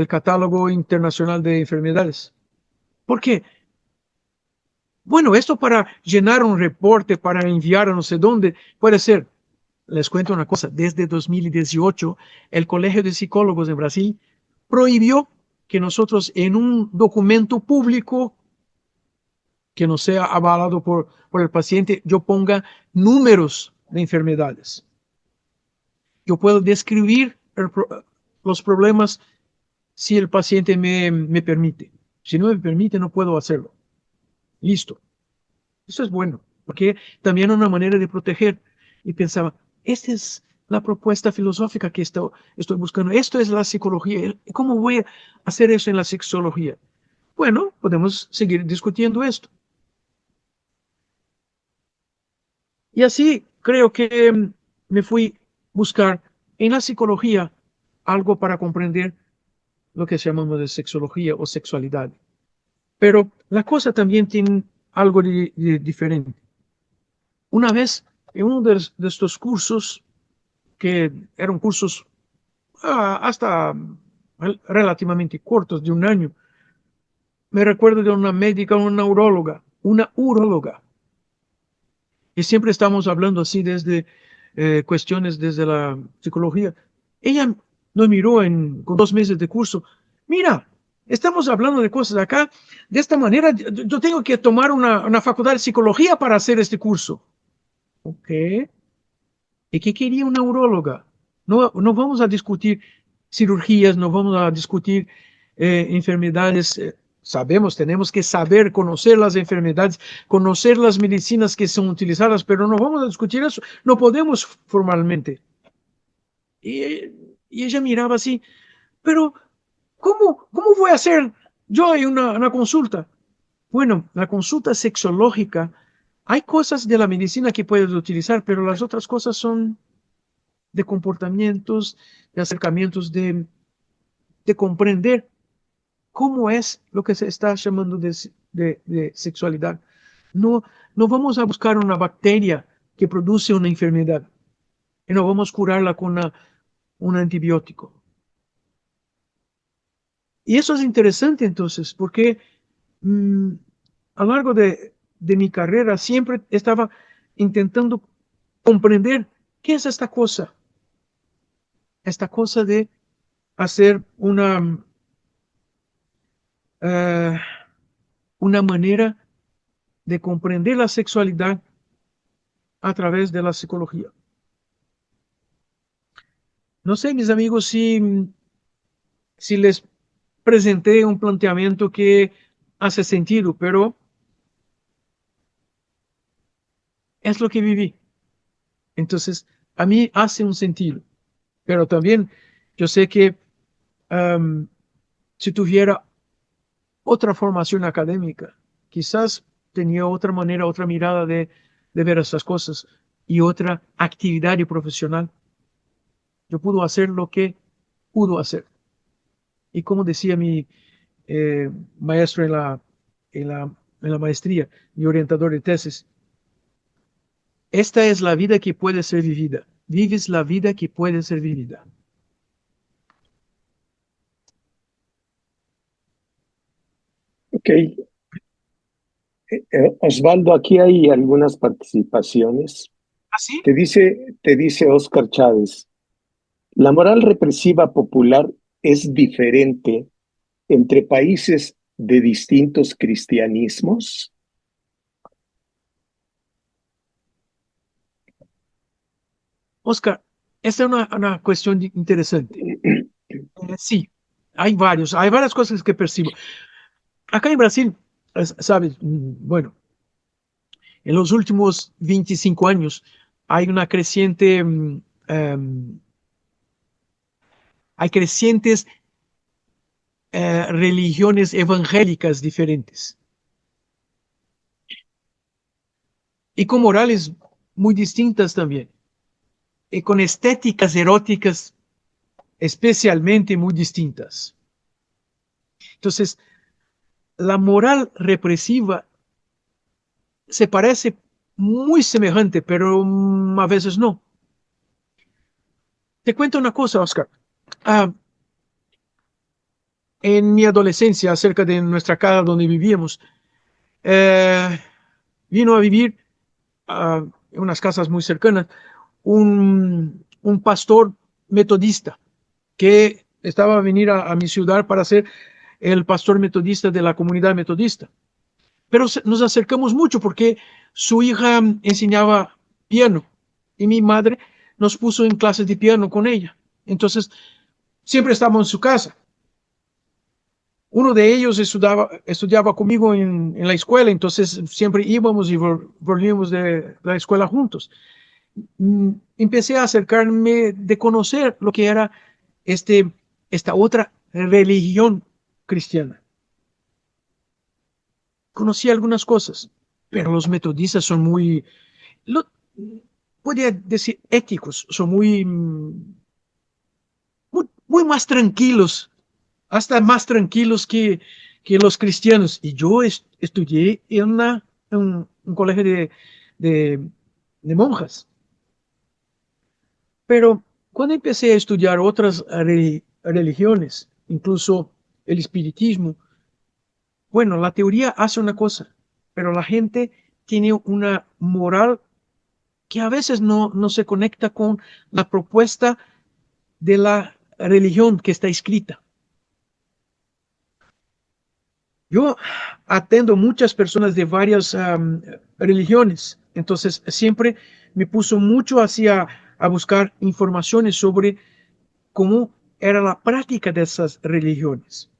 Catálogo Internacional de Enfermedades. ¿Por qué? Bueno, esto para llenar un reporte, para enviar a no sé dónde, puede ser. Les cuento una cosa, desde 2018, el Colegio de Psicólogos en Brasil prohibió que nosotros en un documento público que no sea avalado por el paciente, yo ponga números de enfermedades. Yo puedo describir los problemas si el paciente me permite. Si no me permite, no puedo hacerlo. Listo. Eso es bueno, porque también es una manera de proteger. Y pensaba, esta es la propuesta filosófica que estoy buscando. Esto es la psicología. ¿Cómo voy a hacer eso en la sexología? Bueno, podemos seguir discutiendo esto. Y así creo que me fui a buscar en la psicología algo para comprender lo que llamamos de sexología o sexualidad. Pero la cosa también tiene algo de diferente. Una vez, en uno de estos cursos, que eran cursos hasta relativamente cortos, de un año, me recuerdo de una médica, una uróloga, y siempre estamos hablando así desde cuestiones desde la psicología. Ella nos miró con 2 meses de curso. Mira, estamos hablando de cosas acá. De esta manera, yo tengo que tomar una facultad de psicología para hacer este curso. Ok. ¿Y qué quería una uróloga? No, no vamos a discutir cirugías, no vamos a discutir enfermedades. Sabemos, tenemos que saber, conocer las enfermedades, conocer las medicinas que son utilizadas, pero no vamos a discutir eso. No podemos formalmente. Y ella miraba así, pero ¿cómo voy a hacer yo en una consulta? Bueno, la consulta sexológica, hay cosas de la medicina que puedes utilizar, pero las otras cosas son de comportamientos, de acercamientos, de comprender cómo es lo que se está llamando de sexualidad. No, no vamos a buscar una bacteria que produce una enfermedad y no vamos a curarla con un antibiótico. Y eso es interesante entonces, porque a lo largo de mi carrera siempre estaba intentando comprender qué es esta cosa de hacer eh, una manera de comprender la sexualidad a través de la psicología. No sé, mis amigos, si les presenté un planteamiento que hace sentido, pero es lo que viví. Entonces, a mí hace un sentido, pero también yo sé que si tuviera otra formación académica, quizás tenía otra manera, otra mirada de ver estas cosas y otra actividad profesional. Yo pude hacer lo que pudo hacer. Y como decía mi maestro en la, en la maestría, mi orientador de tesis, esta es la vida que puede ser vivida. Vives la vida que puede ser vivida. Ok. Osvaldo, aquí hay algunas participaciones. ¿Ah, sí? Te dice Óscar Chávez, la moral represiva popular es diferente entre países de distintos cristianismos. Oscar, esta es una cuestión interesante. Sí, hay varias cosas que percibo. Acá en Brasil, sabes, bueno, en los últimos 25 años hay una creciente, hay crecientes religiones evangélicas diferentes y con morales muy distintas también, y con estéticas eróticas especialmente muy distintas. Entonces, la moral represiva se parece muy semejante, pero a veces no. Te cuento una cosa, Oscar. Ah, en mi adolescencia, cerca de nuestra casa donde vivíamos, eh, vino a vivir en unas casas muy cercanas un pastor metodista que estaba a venir a mi ciudad para ser el pastor metodista de la comunidad metodista. pero nos acercamos mucho porque su hija enseñaba piano y mi madre nos puso en clases de piano con ella. Entonces, siempre estábamos en su casa. Uno de ellos estudiaba conmigo en la escuela, entonces siempre íbamos y volvíamos de la escuela juntos. Empecé a acercarme de conocer lo que era esta otra religión cristiana. Conocí algunas cosas, pero los metodistas son lo, podría decir, éticos, son muy más tranquilos, hasta más tranquilos que los cristianos. Y yo estudié en un colegio de, de monjas. Pero cuando empecé a estudiar otras religiones, incluso el espiritismo, bueno, la teoría hace una cosa, pero la gente tiene una moral que a veces no se conecta con la propuesta de la religión que está escrita. Yo atendo muchas personas de varias religiones, entonces siempre me puso mucho hacia a buscar informaciones sobre cómo era la práctica de esas religiones.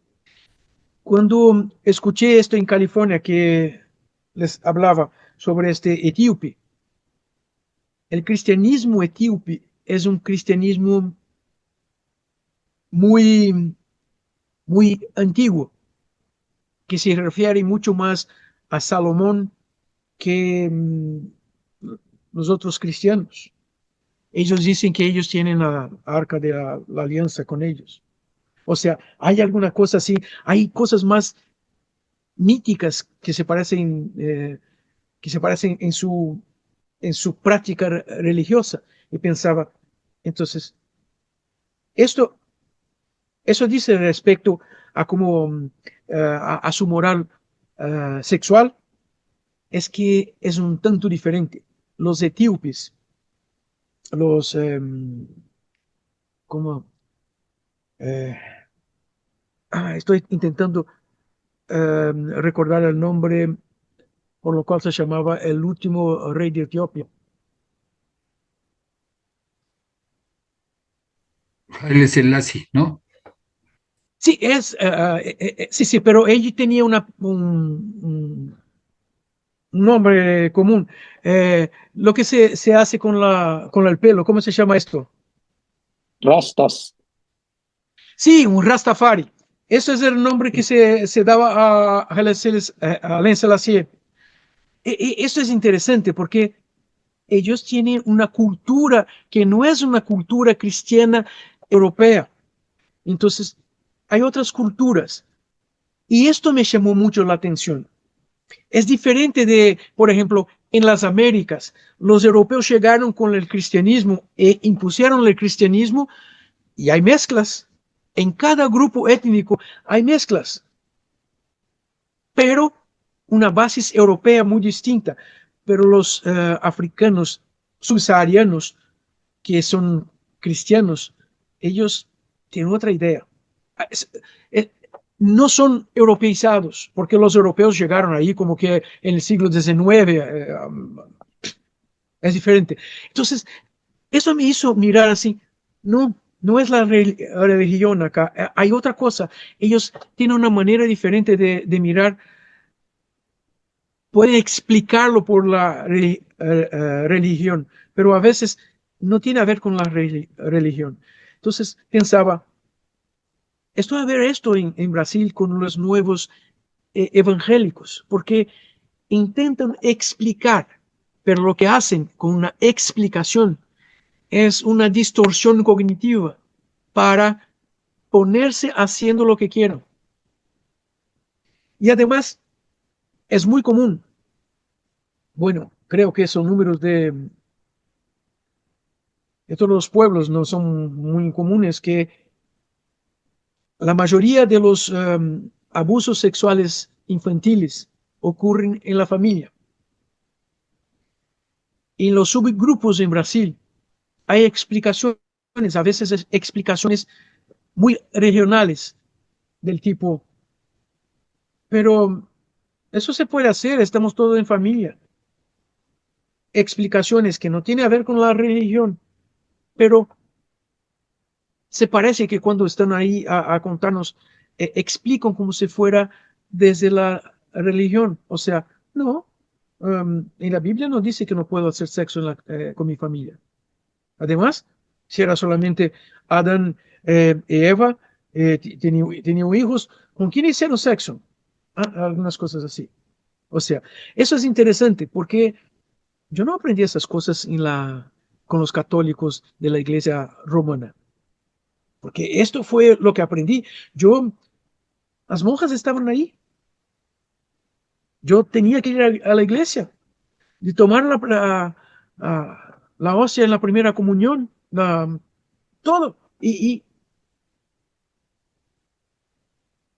Cuando escuché esto en California, que les hablaba sobre este etíope, el cristianismo etíope es un cristianismo muy, muy antiguo, que se refiere mucho más a Salomón que los otros cristianos. Ellos dicen que ellos tienen la arca de la alianza con ellos. O sea, hay alguna cosa así, hay cosas más míticas que se parecen en su práctica religiosa. Y pensaba, entonces, esto, eso dice respecto a cómo, a su moral sexual, es que es un tanto diferente. Los etíopes, los, como, eh, estoy intentando recordar el nombre por lo cual se llamaba el último rey de Etiopía. Haile Selassie, ¿no? Sí, sí, pero ella tenía un nombre común. Lo que se hace con el pelo, ¿cómo se llama esto? Rastas. Sí, un Rastafari. Eso es el nombre que se daba a Haile Selassie. Esto es interesante porque ellos tienen una cultura que no es una cultura cristiana europea. Entonces, hay otras culturas. Y esto me llamó mucho la atención. Es diferente de, por ejemplo, en las Américas. Los europeos llegaron con el cristianismo e impusieron el cristianismo y hay mezclas. En cada grupo étnico hay mezclas, pero una base europea muy distinta. Pero los africanos subsaharianos que son cristianos, ellos tienen otra idea. Eh, no son europeizados, porque los europeos llegaron ahí como que en el siglo XIX, es diferente. Entonces, eso me hizo mirar así, no es la religión acá, hay otra cosa. Ellos tienen una manera diferente de mirar, pueden explicarlo por la religión, pero a veces no tiene a ver con la religión. Entonces pensaba, estoy a ver esto en Brasil con los nuevos evangélicos, porque intentan explicar, pero lo que hacen con una explicación es una distorsión cognitiva para ponerse haciendo lo que quieran. Y además es muy común, bueno, creo que son números de todos los pueblos, no son muy comunes, que la mayoría de los abusos sexuales infantiles ocurren en la familia. En los subgrupos en Brasil hay explicaciones, a veces explicaciones muy regionales del tipo, pero Eso se puede hacer, estamos todos en familia. Explicaciones que no tienen a ver con la religión, pero se parece que cuando están ahí a contarnos, explican como si fuera desde la religión. O sea, no, en la Biblia no dice que no puedo hacer sexo con mi familia. Además, si era solamente Adán y Eva, tenían hijos, ¿con quién hicieron sexo? Algunas cosas así. O sea, eso es interesante porque yo no aprendí esas cosas con los católicos de la iglesia romana, porque esto fue lo que aprendí. Las monjas estaban ahí. Yo tenía que ir a la iglesia y tomar la hostia en la primera comunión, todo. Y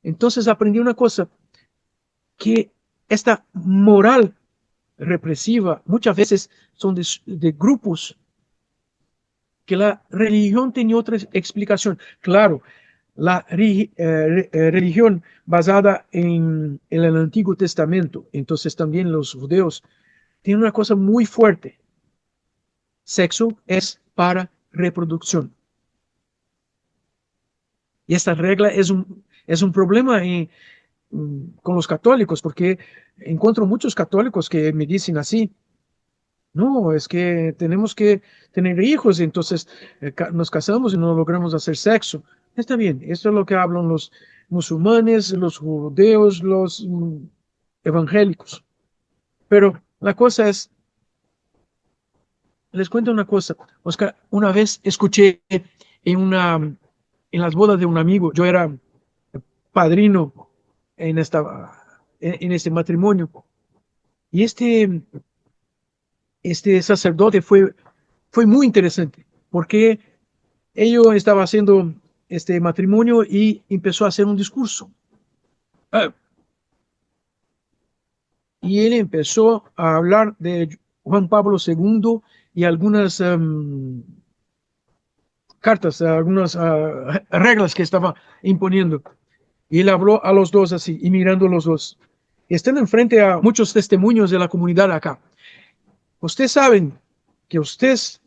entonces aprendí una cosa, que esta moral represiva muchas veces son de grupos que la religión tenía otra explicación. Claro, la religión basada en el Antiguo Testamento, entonces también los judeos tienen una cosa muy fuerte. Sexo es para reproducción. Y esta regla es un problema con los católicos, porque encuentro muchos católicos que me dicen así, no, es que tenemos que tener hijos, entonces nos casamos y no logramos hacer sexo. Está bien, esto es lo que hablan los musulmanes, los judíos, los evangélicos. Pero la cosa es, les cuento una cosa, Oscar, una vez escuché en las bodas de un amigo, yo era padrino en este matrimonio, y este sacerdote fue muy interesante, porque ellos estaba haciendo este matrimonio y empezó a hacer un discurso. Ah, y él empezó a hablar de Juan Pablo II y algunas cartas, algunas reglas que estaba imponiendo. Y él habló a los dos así, y mirando a los dos. Están enfrente a muchos testimonios de la comunidad acá. Ustedes saben que ustedes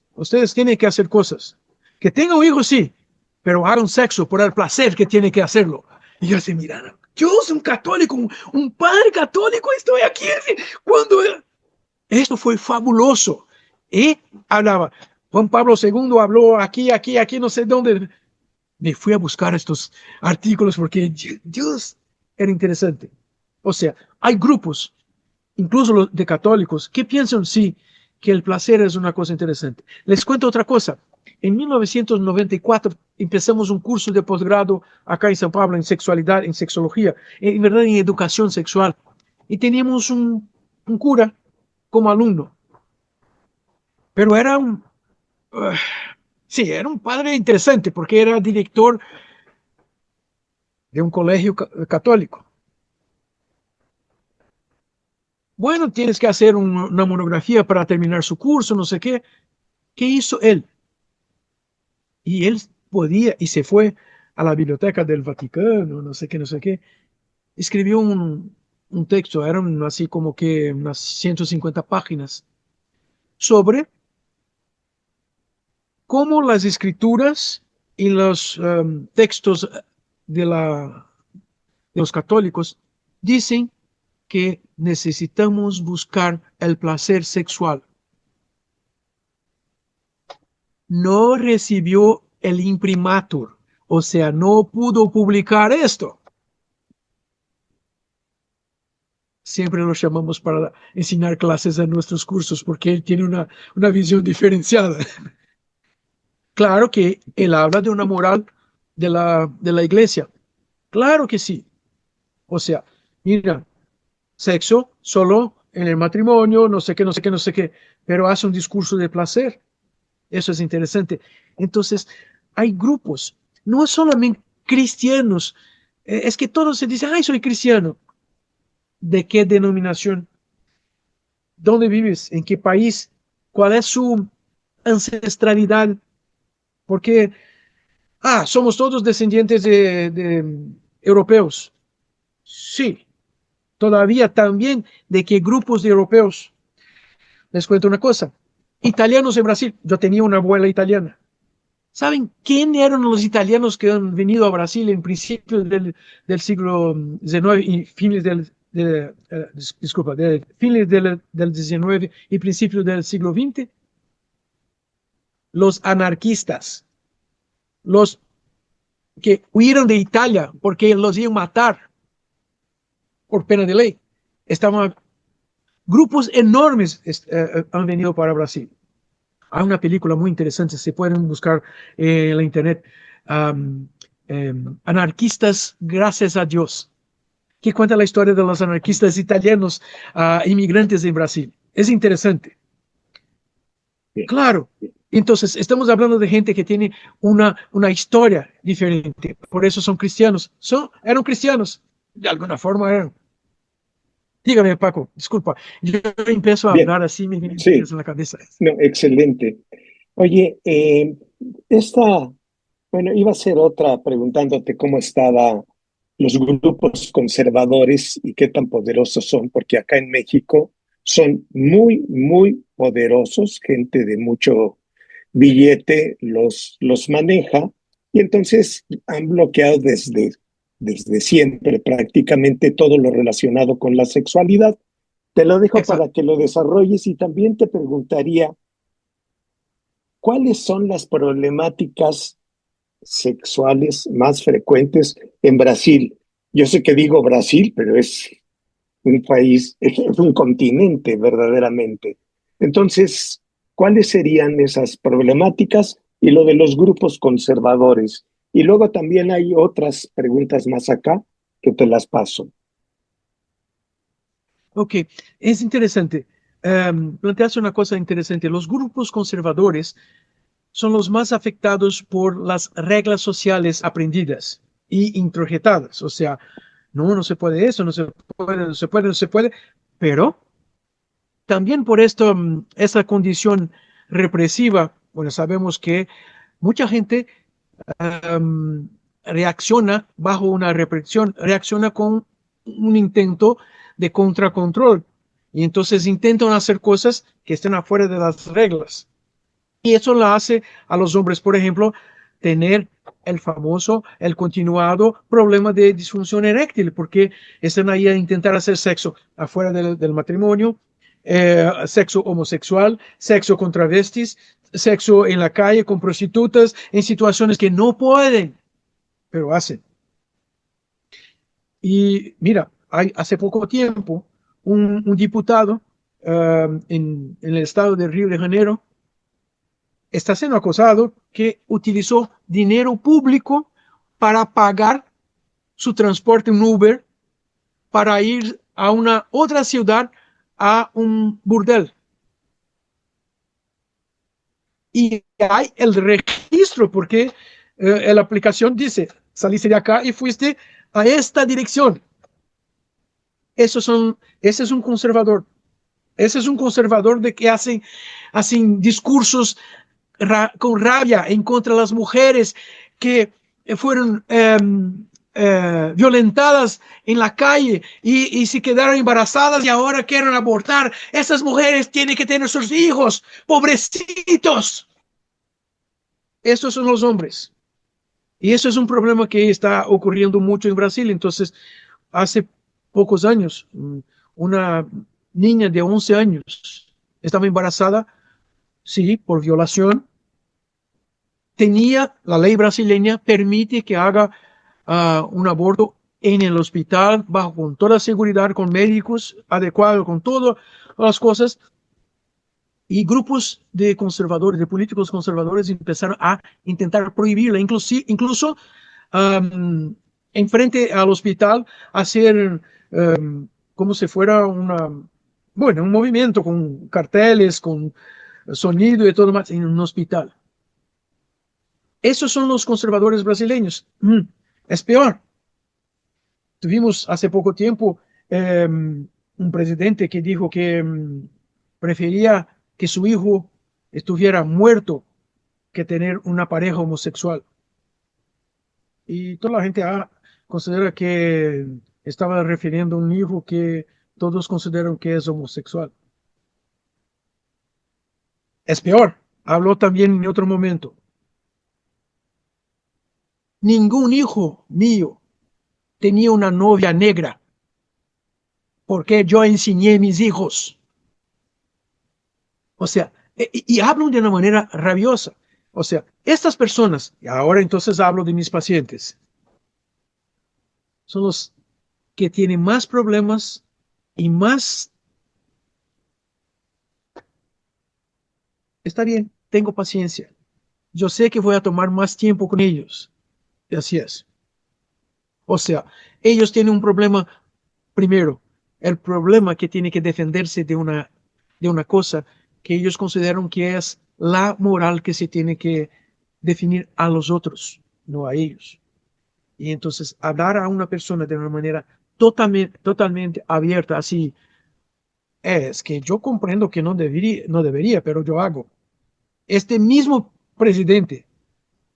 tienen que hacer cosas. Que tengan un hijo, sí, pero hagan sexo por el placer que tienen que hacerlo. Y yo así, mira, yo soy un católico, un padre católico, estoy aquí. Cuando esto fue fabuloso. Y hablaba, Juan Pablo II habló aquí, no sé dónde. Me fui a buscar estos artículos porque Dios era interesante. O sea, hay grupos, incluso los de católicos, que piensan sí que el placer es una cosa interesante. Les cuento otra cosa. En 1994 empezamos un curso de posgrado acá en San Pablo en sexualidad, en sexología, en verdad en educación sexual. Y teníamos un cura como alumno, pero era uh, sí, era un padre interesante porque era director de un colegio católico. Bueno, tienes que hacer una monografía para terminar su curso, no sé qué. ¿Qué hizo él? Y él podía, y se fue a la biblioteca del Vaticano, no sé qué, no sé qué. Escribió un texto, eran así como que unas 150 páginas, sobre cómo las escrituras y los textos de, de los católicos dicen que necesitamos buscar el placer sexual. No recibió el imprimatur, o sea, no pudo publicar esto. Siempre lo llamamos para enseñar clases en nuestros cursos porque él tiene una visión diferenciada. Claro que él habla de una moral de la iglesia. Claro que sí. O sea, mira, sexo solo en el matrimonio, no sé qué, no sé qué, no sé qué, pero hace un discurso de placer. Eso es interesante. Entonces, hay grupos, no solamente cristianos, es que todos se dicen, ay, soy cristiano. ¿De qué denominación? ¿Dónde vives? ¿En qué país? ¿Cuál es su ancestralidad? Porque, somos todos descendientes de europeos. Sí, todavía también de que grupos de europeos, les cuento una cosa, italianos en Brasil, yo tenía una abuela italiana. ¿Saben quién eran los italianos que han venido a Brasil en principios del siglo XIX y fines de fines del XIX y principios del siglo XX? Los anarquistas, los que huyeron de Italia porque los iban a matar por pena de ley. Grupos enormes han venido para Brasil. Hay una película muy interesante, se pueden buscar en la internet, Anarquistas gracias a Dios, que cuenta la historia de los anarquistas italianos inmigrantes en Brasil. Es interesante. Bien. Claro. Entonces, estamos hablando de gente que tiene una historia diferente. Por eso son cristianos. Eran cristianos. De alguna forma eran. Dígame, Paco, disculpa. Yo empiezo a Bien, hablar así, me viene sí, en la cabeza. no, excelente. Oye, bueno, iba a ser otra preguntándote cómo estaban los grupos conservadores y qué tan poderosos son, porque acá en México son muy, muy poderosos, gente de mucho billete los maneja y entonces han bloqueado desde siempre prácticamente todo lo relacionado con la sexualidad. Te lo dejo Exacto. para que lo desarrolles y también te preguntaría, ¿cuáles son las problemáticas sexuales más frecuentes en Brasil? Yo sé que digo Brasil, pero es un país, es un continente verdaderamente. Entonces, ¿cuáles serían esas problemáticas y lo de los grupos conservadores? Y luego también hay otras preguntas más acá que te las paso. Ok, es interesante. Planteaste una cosa interesante. Los grupos conservadores son los más afectados por las reglas sociales aprendidas y introjetadas. O sea, no se puede eso, no se puede, no se puede, no se puede. Pero también por esto, esa condición represiva, bueno, sabemos que mucha gente reacciona bajo una represión, reacciona con un intento de contracontrol. Y entonces intentan hacer cosas que estén afuera de las reglas. Y eso lo hace a los hombres, por ejemplo, tener el famoso, el continuado problema de disfunción eréctil, porque están ahí a intentar hacer sexo afuera del matrimonio, sexo homosexual, sexo con travestis, sexo en la calle con prostitutas, en situaciones que no pueden, pero hacen. Y mira, hace poco tiempo, un diputado en el estado de Río de Janeiro está siendo acusado que utilizó dinero público para pagar su transporte en Uber para ir a una otra ciudad a un burdel. Y hay el registro porque la aplicación dice, saliste de acá y fuiste a esta dirección. Ese es un conservador. Ese es un conservador de que hacen discursos con rabia en contra de las mujeres que fueron violentadas en la calle y se quedaron embarazadas y ahora quieren abortar. Esas mujeres tienen que tener sus hijos, pobrecitos. Estos son los hombres. Y eso es un problema que está ocurriendo mucho en Brasil. Entonces, hace pocos años, una niña de 11 años estaba embarazada, sí, por violación. La ley brasileña permite que haga un aborto en el hospital, bajo con toda seguridad, con médicos adecuados, con todas las cosas. Y grupos de conservadores, de políticos conservadores empezaron a intentar prohibirla, incluso en frente al hospital, hacer como si fuera un movimiento con carteles, con sonido y todo más en un hospital. Esos son los conservadores brasileños. Es peor. Tuvimos hace poco tiempo un presidente que dijo que prefería que su hijo estuviera muerto que tener una pareja homosexual. Y toda la gente considera que estaba refiriendo a un hijo que todos consideran que es homosexual. Es peor, habló también en otro momento. Ningún hijo mío tenía una novia negra, porque yo enseñé a mis hijos. O sea, y hablan de una manera rabiosa. O sea, estas personas, y ahora entonces hablo de mis pacientes, son los que tienen más problemas y más... Está bien, tengo paciencia. Yo sé que voy a tomar más tiempo con ellos. Y así es. O sea, ellos tienen un problema, primero, el problema que tiene que defenderse de una cosa que ellos consideran que es la moral que se tiene que definir a los otros, no a ellos. Y entonces hablar a una persona de una manera totalmente abierta, así, es que yo comprendo que no debería, pero yo hago. Este mismo presidente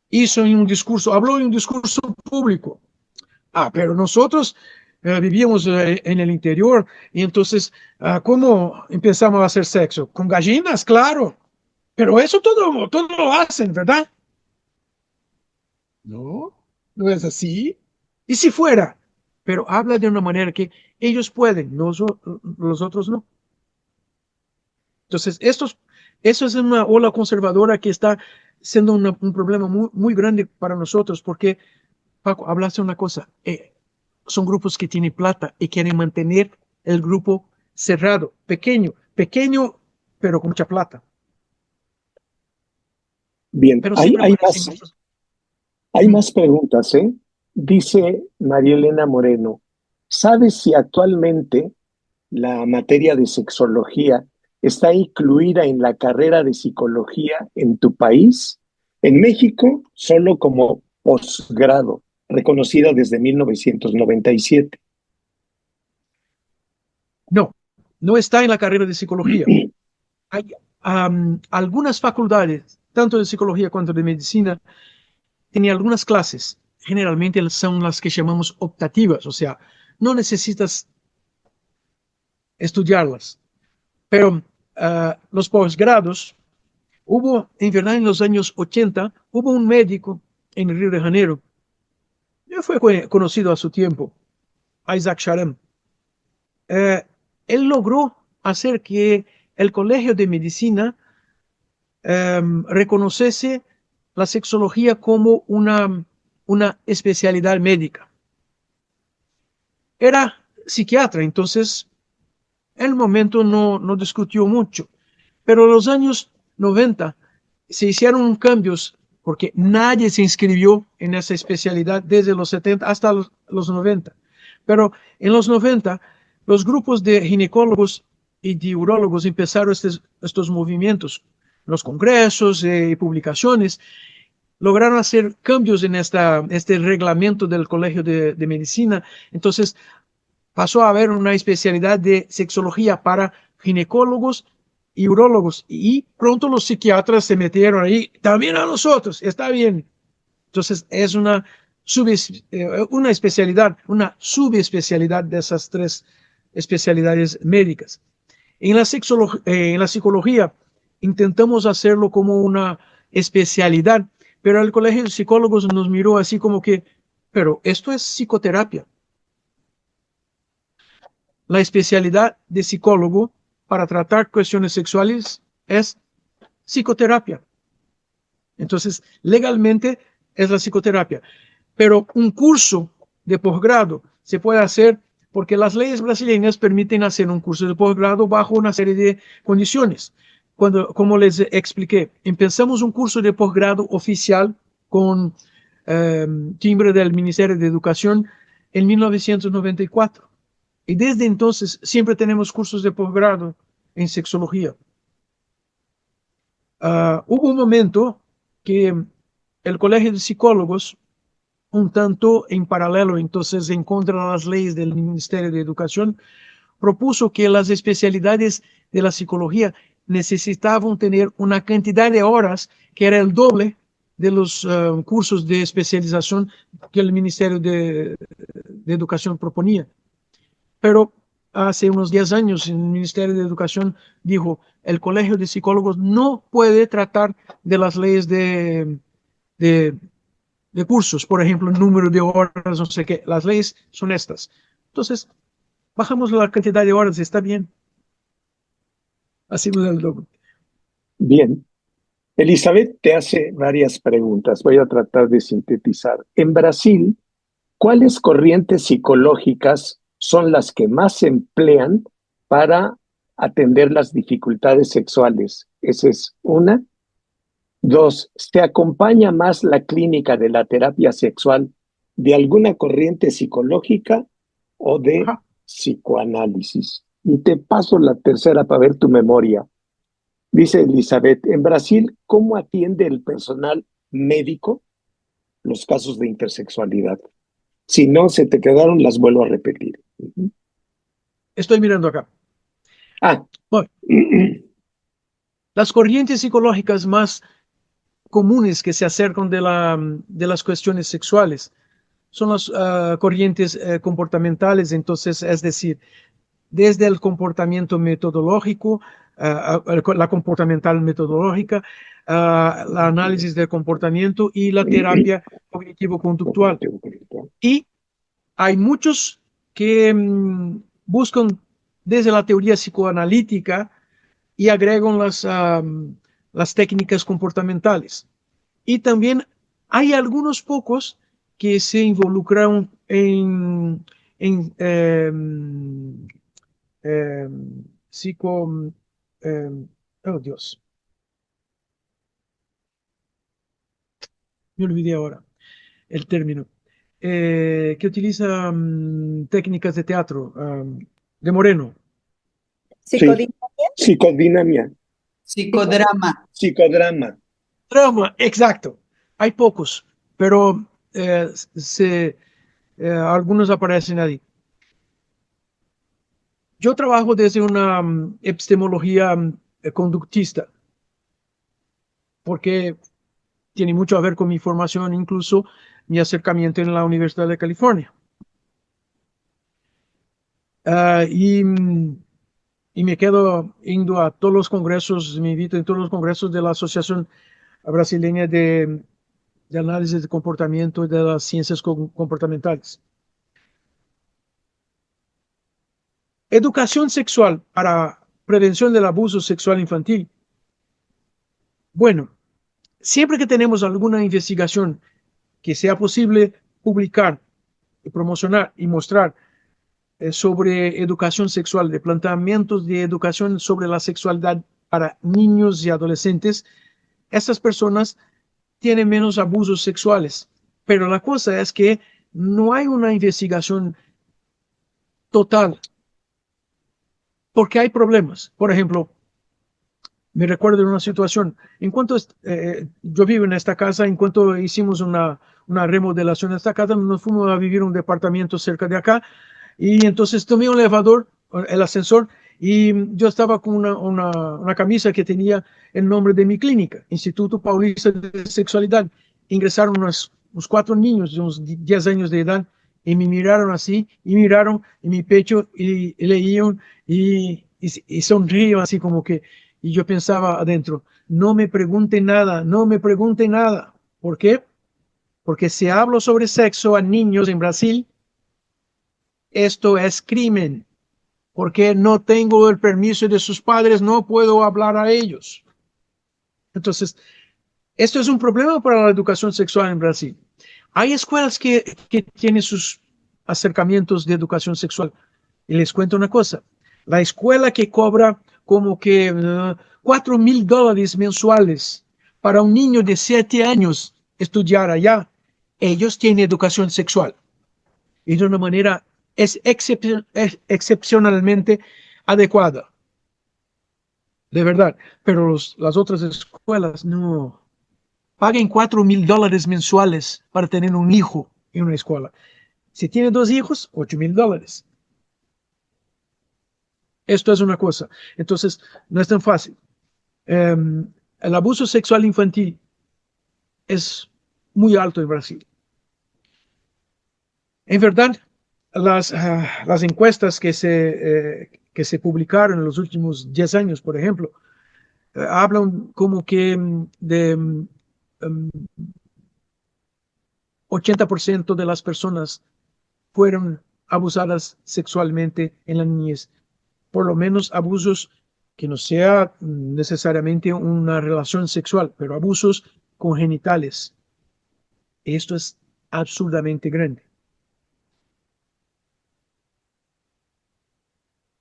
hizo en un discurso, habló en un discurso público. Pero nosotros vivíamos en el interior y entonces, ¿cómo empezamos a hacer sexo? Con gallinas, claro. Pero eso todo lo hacen, ¿verdad? No, no es así. ¿Y si fuera? Pero habla de una manera que ellos pueden, los otros no. Entonces, eso es una ola conservadora que está siendo un problema muy grande para nosotros, porque, Paco, hablaste una cosa, son grupos que tienen plata y quieren mantener el grupo cerrado, pequeño, pero con mucha plata. Bien, Pero siempre aparecen hay más preguntas, ¿eh? Dice María Elena Moreno, ¿sabes si actualmente la materia de sexología está incluida en la carrera de psicología en tu país? En México, solo como posgrado, reconocida desde 1997. No, no está en la carrera de psicología. Hay algunas facultades, tanto de psicología cuanto de medicina, tienen algunas clases. Generalmente son las que llamamos optativas, o sea, no necesitas estudiarlas. Pero los posgrados, en verdad, en los años 80, hubo un médico en Río de Janeiro, ya fue conocido a su tiempo, Isaac Sharem. Él logró hacer que el Colegio de Medicina reconociese la sexología como una especialidad médica. Era psiquiatra, entonces en el momento no discutió mucho, pero en los años 90 se hicieron cambios porque nadie se inscribió en esa especialidad desde los 70 hasta los 90. Pero en los 90, los grupos de ginecólogos y de urólogos empezaron estos movimientos, los congresos y publicaciones, lograron hacer cambios en este reglamento del Colegio de Medicina. Entonces, pasó a haber una especialidad de sexología para ginecólogos y urólogos. Y pronto los psiquiatras se metieron ahí, también a nosotros, está bien. Entonces es una especialidad, una subespecialidad de esas tres especialidades médicas. En la psicología intentamos hacerlo como una especialidad, pero el Colegio de Psicólogos nos miró así como que, pero esto es psicoterapia. La especialidad de psicólogo para tratar cuestiones sexuales es psicoterapia. Entonces, legalmente es la psicoterapia. Pero un curso de posgrado se puede hacer porque las leyes brasileñas permiten hacer un curso de posgrado bajo una serie de condiciones. Como les expliqué, empezamos un curso de posgrado oficial con timbre del Ministerio de Educación en 1994. Y desde entonces siempre tenemos cursos de posgrado en sexología. Hubo un momento que el Colegio de Psicólogos, un tanto en paralelo, entonces en contra de las leyes del Ministerio de Educación, propuso que las especialidades de la psicología necesitaban tener una cantidad de horas que era el doble de los cursos de especialización que el Ministerio de Educación proponía. Pero hace unos 10 años el Ministerio de Educación dijo, el Colegio de Psicólogos no puede tratar de las leyes de, de cursos, por ejemplo, el número de horas, no sé qué, las leyes son estas. Entonces, bajamos la cantidad de horas, está bien. Hacemos el doble. Bien. Elizabeth te hace varias preguntas. Voy a tratar de sintetizar. En Brasil, ¿cuáles corrientes psicológicas son las que más se emplean para atender las dificultades sexuales? Esa es una. Dos, ¿se acompaña más la clínica de la terapia sexual de alguna corriente psicológica o de Ajá. psicoanálisis? Y te paso la tercera para ver tu memoria. Dice Elizabeth, en Brasil, ¿cómo atiende el personal médico los casos de intersexualidad? Si no se te quedaron, las vuelvo a repetir. Estoy mirando acá. Ah, Bueno, las corrientes psicológicas más comunes que se acercan de las cuestiones sexuales son las corrientes comportamentales, entonces, es decir, desde el comportamiento metodológico, la comportamental metodológica, la análisis del comportamiento y la terapia cognitivo-conductual. Y hay muchos que buscan desde la teoría psicoanalítica y agregan las técnicas comportamentales. Y también hay algunos pocos que se involucran en eh, psico... eh, oh, Dios, me olvidé ahora el término. Que utiliza técnicas de teatro, de Moreno. sí, Psicodinamia, psicodinamia, psicodrama. psicodrama. Trama, exacto. Hay pocos, pero algunos aparecen ahí. Yo trabajo desde una epistemología conductista, porque tiene mucho a ver con mi formación, incluso mi acercamiento en la Universidad de California. Ah, y me quedo yendo a todos los congresos, me invito en todos los congresos de la Asociación Brasileña de Análisis de Comportamiento y de las Ciencias Comportamentales. Educación sexual para prevención del abuso sexual infantil. Bueno, siempre que tenemos alguna investigación que sea posible publicar, y promocionar y mostrar sobre educación sexual, de planteamientos de educación sobre la sexualidad para niños y adolescentes, estas personas tienen menos abusos sexuales. Pero la cosa es que no hay una investigación total, porque hay problemas. Por ejemplo, me recuerdo de una situación, en cuanto yo vivo en esta casa, en cuanto hicimos una remodelación de esta casa, nos fuimos a vivir en un departamento cerca de acá, y entonces tomé un elevador, el ascensor, y yo estaba con una camisa que tenía el nombre de mi clínica, Instituto Paulista de Sexualidad. Ingresaron unos 4 niños de unos 10 años de edad y me miraron así, y miraron en mi pecho y leían y sonrían así como que, y yo pensaba adentro, no me pregunten nada, no me pregunten nada. ¿Por qué? Porque si hablo sobre sexo a niños en Brasil, esto es crimen, porque no tengo el permiso de sus padres, no puedo hablar a ellos. Entonces, esto es un problema para la educación sexual en Brasil. Hay escuelas que tienen sus acercamientos de educación sexual. Y les cuento una cosa, la escuela que cobra como que $4,000 mensuales para un niño de 7 años estudiar allá, ellos tienen educación sexual. Y de una manera es excepcionalmente adecuada, de verdad. Pero las otras escuelas no. Paguen $4,000 mensuales para tener un hijo en una escuela. Si tiene 2 hijos, $8,000. Esto es una cosa. Entonces, no es tan fácil. El abuso sexual infantil es muy alto en Brasil. En verdad, las encuestas que se publicaron en los últimos 10 años, por ejemplo, hablan como que de 80% de las personas fueron abusadas sexualmente en la niñez. Por lo menos abusos que no sea necesariamente una relación sexual, pero abusos congenitales. Esto es absurdamente grande.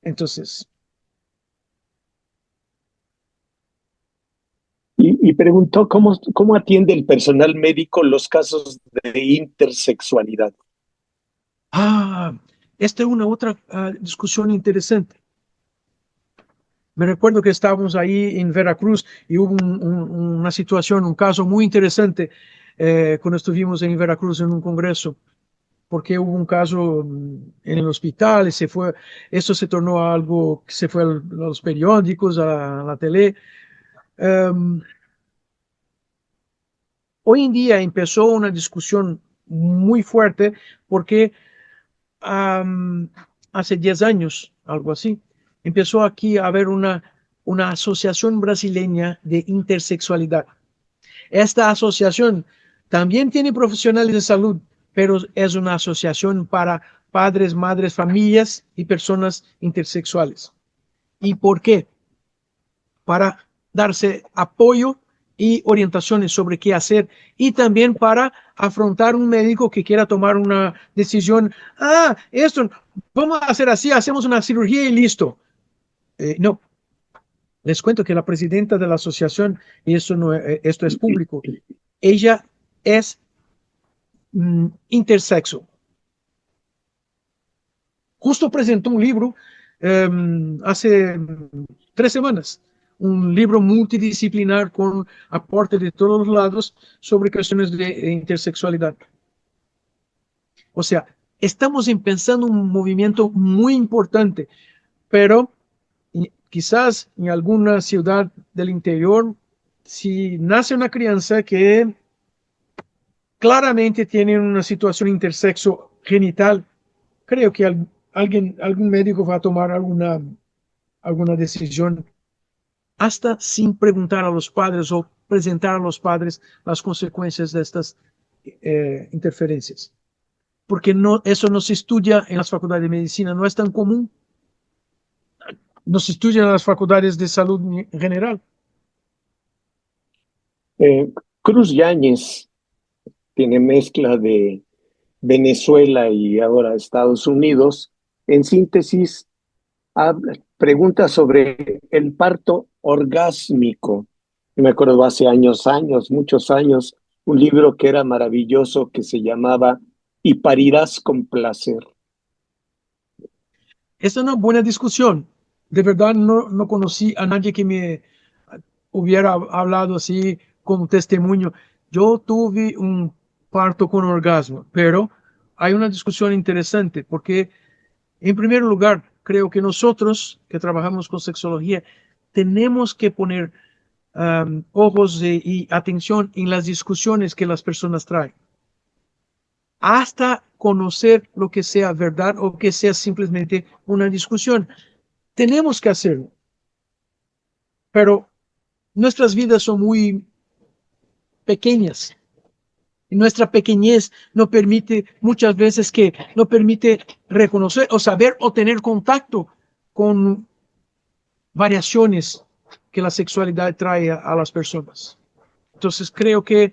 Entonces, Y preguntó cómo atiende el personal médico los casos de intersexualidad. esta es una otra discusión interesante. Me recuerdo que estábamos ahí en Veracruz y hubo una situación, un caso muy interesante cuando estuvimos en Veracruz en un congreso, porque hubo un caso en el hospital y esto se tornó algo que se fue a los periódicos, a la tele. Um, Hoy en día empezó una discusión muy fuerte porque um, hace 10 años, algo así, empezó aquí a haber una asociación brasileña de intersexualidad. Esta asociación también tiene profesionales de salud, pero es una asociación para padres, madres, familias y personas intersexuales. ¿Y por qué? Para darse apoyo y orientaciones sobre qué hacer y también para afrontar un médico que quiera tomar una decisión. Esto vamos a hacer así, hacemos una cirugía y listo. No, les cuento que la presidenta de la asociación, y esto es público, ella es intersexo. Justo presentó un libro hace 3 semanas, un libro multidisciplinar con aporte de todos los lados sobre cuestiones de intersexualidad. O sea, estamos empezando un movimiento muy importante, pero quizás en alguna ciudad del interior, si nace una crianza que claramente tiene una situación intersexo genital, creo que algún médico va a tomar alguna decisión hasta sin preguntar a los padres o presentar a los padres las consecuencias de estas interferencias. Porque eso no se estudia en las facultades de medicina, no es tan común. No se estudia en las facultades de salud en general. Cruz Yáñez tiene mezcla de Venezuela y ahora Estados Unidos. En síntesis, pregunta sobre el parto orgásmico. Me acuerdo hace muchos años, un libro que era maravilloso que se llamaba Y parirás con placer. Es una buena discusión. De verdad no conocí a nadie que me hubiera hablado así como testimonio. Yo tuve un parto con orgasmo, pero hay una discusión interesante porque, en primer lugar, creo que nosotros que trabajamos con sexología tenemos que poner ojos y atención en las discusiones que las personas traen, hasta conocer lo que sea verdad o que sea simplemente una discusión. Tenemos que hacerlo, pero nuestras vidas son muy pequeñas. Y nuestra pequeñez no permite muchas veces que no permite reconocer o saber o tener contacto con variaciones que la sexualidad trae a las personas. Entonces creo que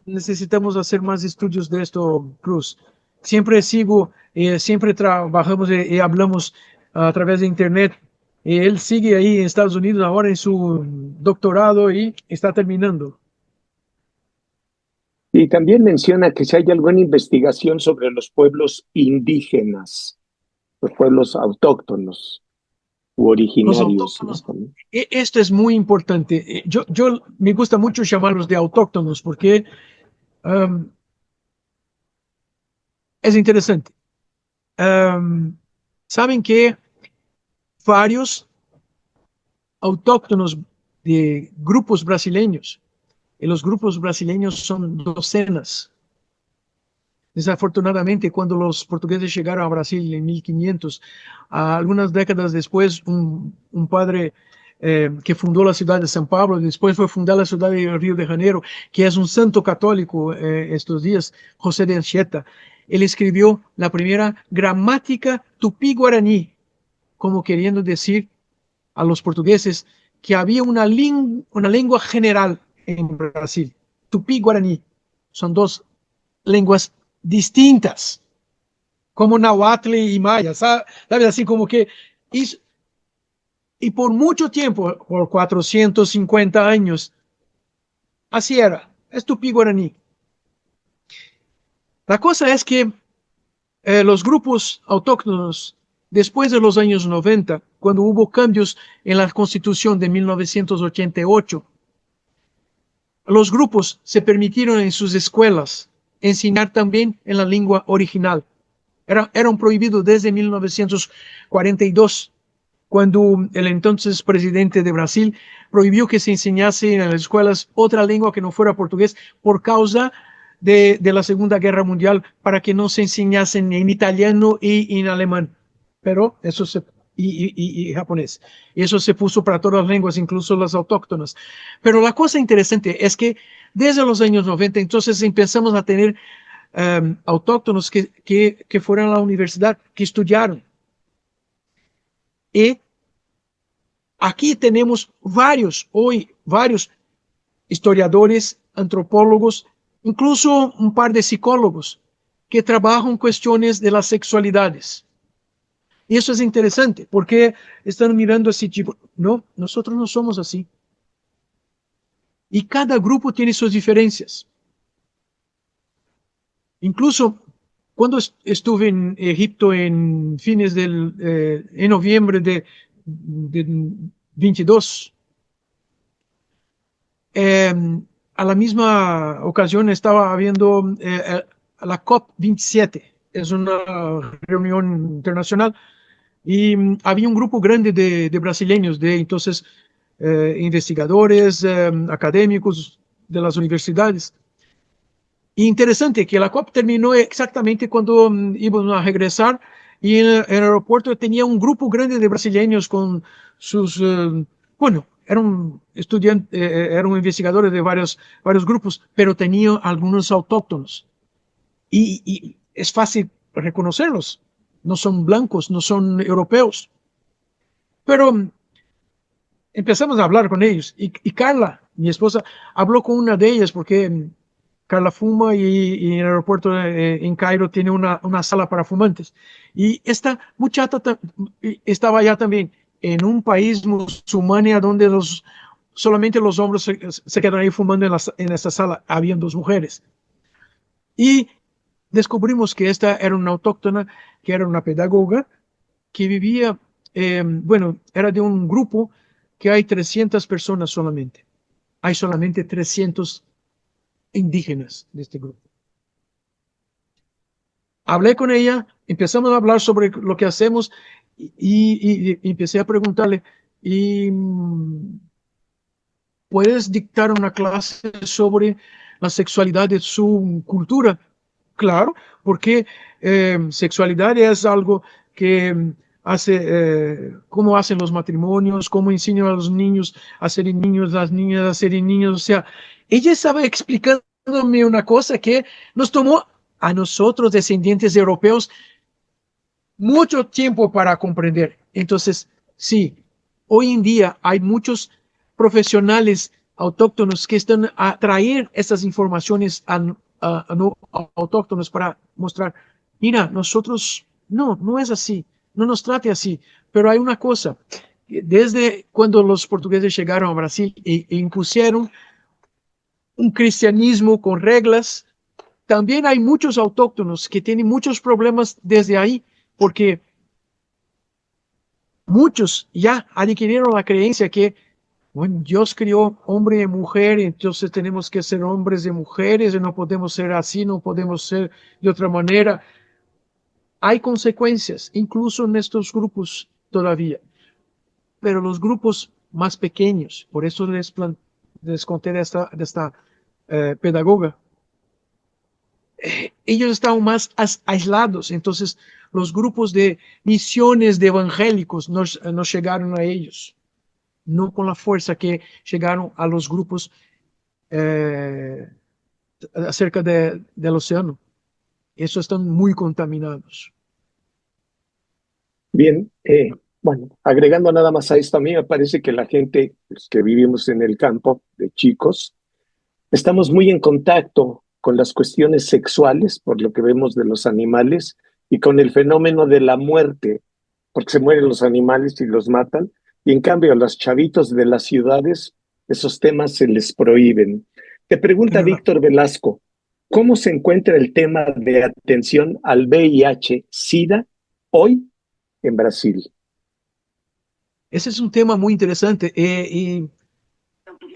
necesitamos hacer más estudios de esto, Cruz. Siempre trabajamos y hablamos a través de Internet. Y él sigue ahí en Estados Unidos ahora en su doctorado y está terminando. Y también menciona que si hay alguna investigación sobre los pueblos indígenas, los pueblos autóctonos u Los originarios, ¿no? autóctonos, esto es muy importante. Yo me gusta mucho llamarlos de autóctonos porque um, es interesante. Saben que varios autóctonos de grupos brasileños y los grupos brasileños son docenas. Desafortunadamente, cuando los portugueses llegaron a Brasil en 1500, algunas décadas después, un padre que fundó la ciudad de São Paulo, después fue fundada la ciudad de Río de Janeiro, que es un santo católico estos días, José de Anchieta. Él escribió la primera gramática tupí-guaraní, como queriendo decir a los portugueses que había una lengua general en Brasil. Tupí-guaraní son dos lenguas distintas, como Nahuatl y Maya, ¿sabes? Así como que... Y por mucho tiempo, por 450 años, así era, es tupí-guaraní. La cosa es que los grupos autóctonos, después de los años 90, cuando hubo cambios en la Constitución de 1988, los grupos se permitieron en sus escuelas enseñar también en la lengua original. Eran prohibidos desde 1942, cuando el entonces presidente de Brasil prohibió que se enseñase en las escuelas otra lengua que no fuera portugués por causa de la Segunda Guerra Mundial, para que no se enseñasen en italiano y en alemán, pero eso y japonés. Y eso se puso para todas las lenguas, incluso las autóctonas. Pero la cosa interesante es que desde los años 90, entonces empezamos a tener autóctonos que fueron a la universidad, que estudiaron. Y aquí tenemos varios historiadores, antropólogos, incluso un par de psicólogos que trabajan cuestiones de las sexualidades. Y eso es interesante, porque están mirando así, tipo, no, nosotros no somos así. Y cada grupo tiene sus diferencias. Incluso cuando estuve en Egipto en fines en noviembre de 22, a la misma ocasión estaba habiendo la COP27, es una reunión internacional, y había un grupo grande de brasileños, de entonces investigadores, académicos de las universidades. Y interesante que la COP terminó exactamente cuando íbamos a regresar, y en el aeropuerto tenía un grupo grande de brasileños con sus, bueno, eran estudiantes, eran investigadores de varios grupos, pero tenía algunos autóctonos. Y es fácil reconocerlos. No son blancos, no son europeos. Pero empezamos a hablar con ellos. Y Carla, mi esposa, habló con una de ellas porque Carla fuma, y en el aeropuerto en Cairo tiene una sala para fumantes. Y esta muchacha estaba allá también, en un país musulmán donde solamente los hombres se quedan ahí fumando en esa sala. Habían dos mujeres. Y descubrimos que esta era una autóctona, que era una pedagoga, que vivía, bueno, era de un grupo que hay 300 personas solamente. Hay solamente 300 indígenas de este grupo. Hablé con ella, empezamos a hablar sobre lo que hacemos, y empecé a preguntarle, ¿puedes dictar una clase sobre la sexualidad de su cultura? Claro, porque sexualidad es algo que hace, cómo hacen los matrimonios, cómo enseñan a los niños a ser niños, las niñas a ser niños. O sea, ella estaba explicándome una cosa que nos tomó a nosotros, descendientes europeos, mucho tiempo para comprender. Entonces, sí, hoy en día hay muchos profesionales autóctonos que están a traer estas informaciones a no autóctonos para mostrar, mira, nosotros, no es así, no nos trate así. Pero hay una cosa, desde cuando los portugueses llegaron a Brasil e impusieron un cristianismo con reglas, también hay muchos autóctonos que tienen muchos problemas desde ahí, porque muchos ya adquirieron la creencia que, bueno, Dios creó hombre y mujer, entonces tenemos que ser hombres y mujeres, y no podemos ser así, no podemos ser de otra manera. Hay consecuencias, incluso en estos grupos todavía, pero los grupos más pequeños, por eso les conté de esta pedagoga, ellos estaban más aislados, entonces los grupos de misiones de evangélicos no llegaron a ellos, no con la fuerza que llegaron a los grupos acerca del océano. Eso están muy contaminados. Bien, bueno, agregando nada más a esto, a mí me parece que la gente pues, que vivimos en el campo de chicos, estamos muy en contacto con las cuestiones sexuales, por lo que vemos de los animales, y con el fenómeno de la muerte, porque se mueren los animales y los matan, y en cambio a los chavitos de las ciudades esos temas se les prohíben. Te pregunta Víctor Velasco, ¿cómo se encuentra el tema de atención al VIH-Sida hoy en Brasil? Ese es un tema muy interesante. Y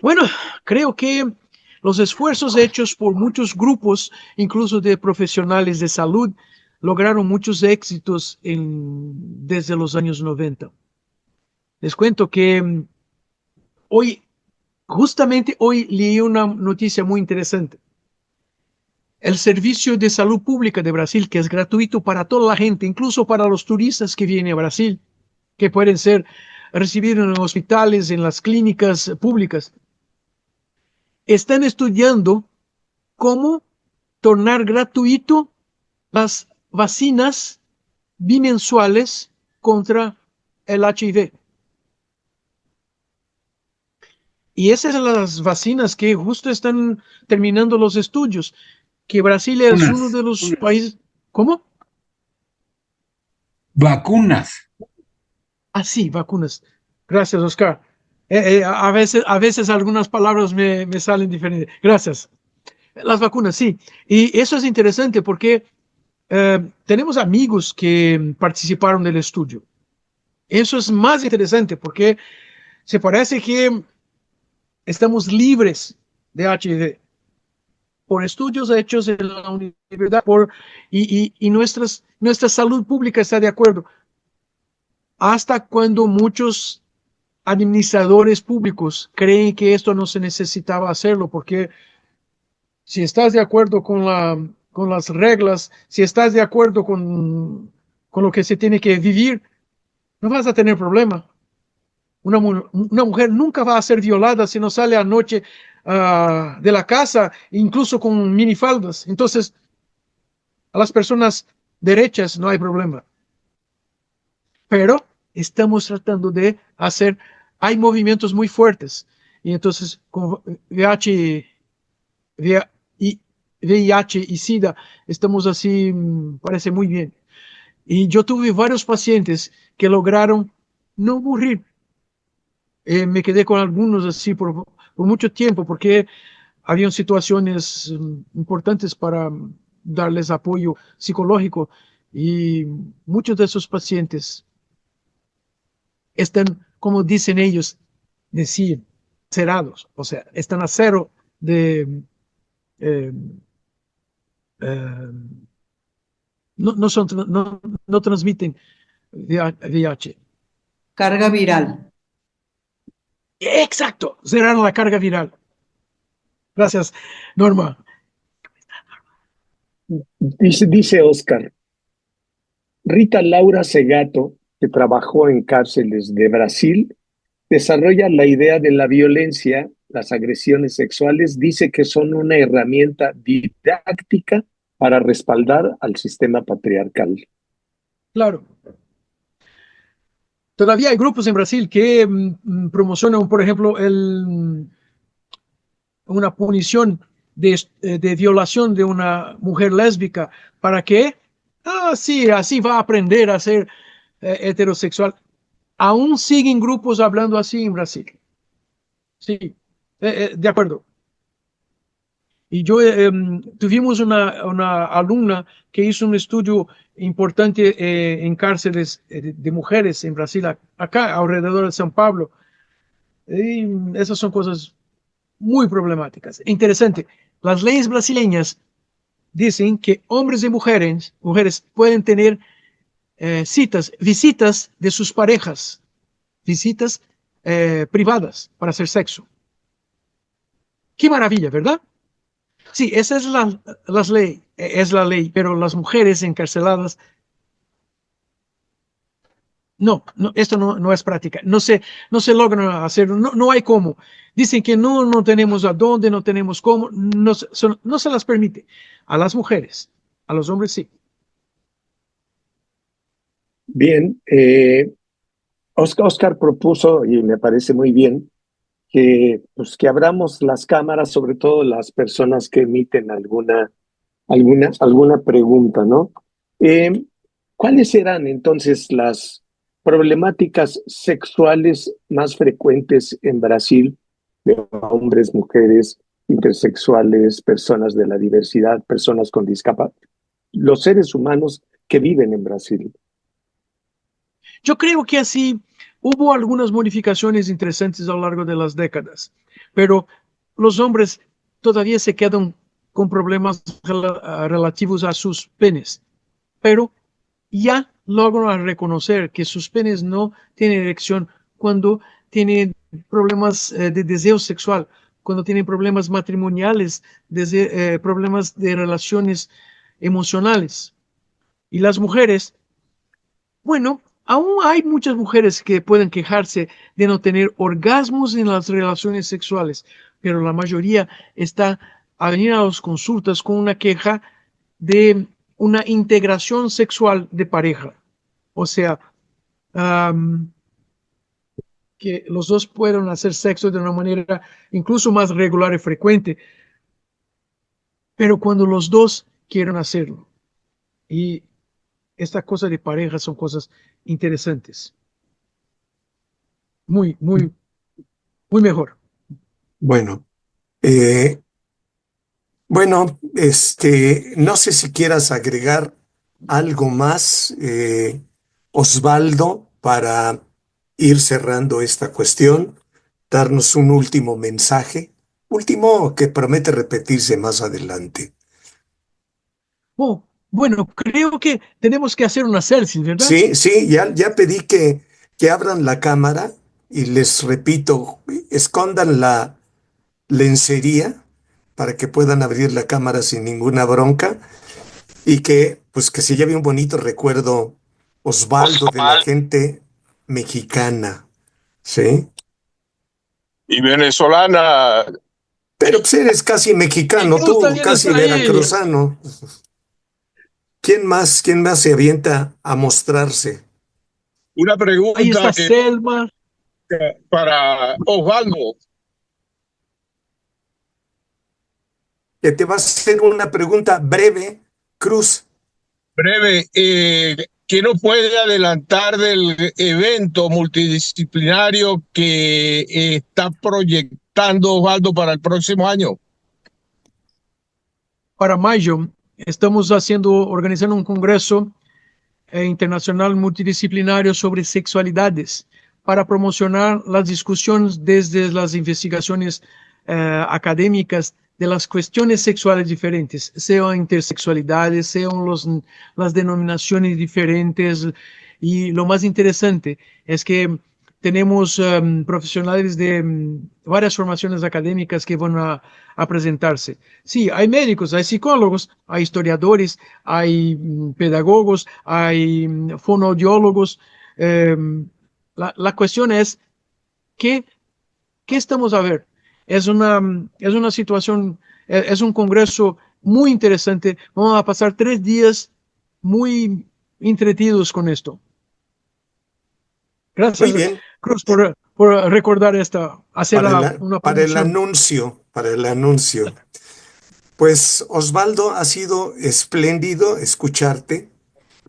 bueno, creo que los esfuerzos hechos por muchos grupos, incluso de profesionales de salud, lograron muchos éxitos desde los años 90. Les cuento que hoy, justamente hoy leí una noticia muy interesante. El Servicio de Salud Pública de Brasil, que es gratuito para toda la gente, incluso para los turistas que vienen a Brasil, que pueden ser recibidos en hospitales, en las clínicas públicas, están estudiando cómo tornar gratuito las vacinas bimensuales contra el HIV. Y esas son las vacinas que justo están terminando los estudios, que Brasil es uno de los países... ¿Cómo? Vacunas. Ah, sí, vacunas. Gracias, Oscar. A veces algunas palabras me salen diferentes. Gracias. Las vacunas, sí. Y eso es interesante porque tenemos amigos que participaron del estudio. Eso es más interesante porque se parece que estamos libres de HIV por estudios hechos en la universidad y nuestra salud pública está de acuerdo. Hasta cuando muchos administradores públicos creen que esto no se necesitaba hacerlo, porque si estás de acuerdo con las reglas, si estás de acuerdo con lo que se tiene que vivir, no vas a tener problema. Una mujer nunca va a ser violada si no sale anoche de la casa, incluso con minifaldas. Entonces, a las personas derechas no hay problema. Pero estamos tratando de hacer, hay movimientos muy fuertes. Y entonces, con VIH y SIDA, estamos así, parece muy bien. Y yo tuve varios pacientes que lograron no morir. Me quedé con algunos así por mucho tiempo porque habían situaciones importantes para darles apoyo psicológico y muchos de esos pacientes están, como dicen ellos, decir, cerados, o sea, están a cero de... Eh, eh, no transmiten VIH. Carga viral. Exacto, cerraron la carga viral. Gracias, Norma. Dice Oscar, Rita Laura Segato, que trabajó en cárceles de Brasil, desarrolla la idea de la violencia, las agresiones sexuales, dice que son una herramienta didáctica para respaldar al sistema patriarcal. Claro. Todavía hay grupos en Brasil que promocionan, por ejemplo, una punición de violación de una mujer lésbica. ¿Para qué? Ah, sí, así va a aprender a ser heterosexual. Aún siguen grupos hablando así en Brasil. Sí, de acuerdo. Y yo tuvimos una alumna que hizo un estudio importante en cárceles de mujeres en Brasil, acá alrededor de São Paulo. Y esas son cosas muy problemáticas. Interesante. Las leyes brasileñas dicen que hombres y mujeres pueden tener visitas de sus parejas, visitas privadas para hacer sexo. Qué maravilla, ¿verdad? Sí, esa es las ley, es la ley, pero las mujeres encarceladas, no, no, esto no es práctica, no se logra hacer, no hay cómo. Dicen que no tenemos a dónde, no tenemos cómo, no se las permite. A las mujeres, a los hombres sí. Bien, Oscar propuso, y me parece muy bien, pues, que abramos las cámaras, sobre todo las personas que emiten alguna pregunta, ¿no? Eh, ¿Cuáles serán entonces las problemáticas sexuales más frecuentes en Brasil de hombres, mujeres, intersexuales, personas de la diversidad, personas con discapacidad, los seres humanos que viven en Brasil? Yo creo que así hubo algunas modificaciones interesantes a lo largo de las décadas, pero los hombres todavía se quedan con problemas relativos a sus penes, pero ya logran reconocer que sus penes no tienen erección cuando tienen problemas de deseo sexual, cuando tienen problemas matrimoniales, problemas de relaciones emocionales. Y las mujeres, bueno, aún hay muchas mujeres que pueden quejarse de no tener orgasmos en las relaciones sexuales, pero la mayoría está a venir a las consultas con una queja de una integración sexual de pareja. O sea, um, que los dos puedan hacer sexo de una manera incluso más regular y frecuente, pero cuando los dos quieren hacerlo. Y esta cosa de pareja son cosas interesantes. Muy, muy, muy mejor. Bueno, no sé si quieras agregar algo más, Osvaldo, para ir cerrando esta cuestión, darnos un último mensaje, último que promete repetirse más adelante. Oh, bueno, creo que tenemos que hacer una selfie, ¿verdad? Sí, sí, ya pedí que abran la cámara y les repito, escondan la lencería para que puedan abrir la cámara sin ninguna bronca y pues que se lleve un bonito recuerdo Osvaldo de la gente mexicana, ¿sí? Y venezolana. Pero pues eres casi Y mexicano, Cruz tú también casi está ahí. veracruzano. ¿Quién más se avienta a mostrarse? Una Ahí pregunta está Selma. para Osvaldo. Que te va a hacer una pregunta breve, Cruz. Breve, ¿qué nos puede adelantar del evento multidisciplinario que está proyectando Osvaldo para el próximo año? Para mayo estamos organizando un congreso internacional multidisciplinario sobre sexualidades para promocionar las discusiones desde las investigaciones académicas de las cuestiones sexuales diferentes, sean intersexualidades, sean las denominaciones diferentes. Y lo más interesante es que tenemos profesionales de varias formaciones académicas que van a presentarse. Sí, hay médicos, hay psicólogos, hay historiadores, hay pedagogos, hay fonoaudiólogos. Eh, la cuestión es, ¿qué, ¿qué estamos a ver? Es una situación, es un congreso muy interesante. Vamos a pasar 3 días muy entretidos con esto. Muy Gracias, bien, Cruz, por recordar hacer una para el promoción. anuncio, para el anuncio. Pues Osvaldo, ha sido espléndido escucharte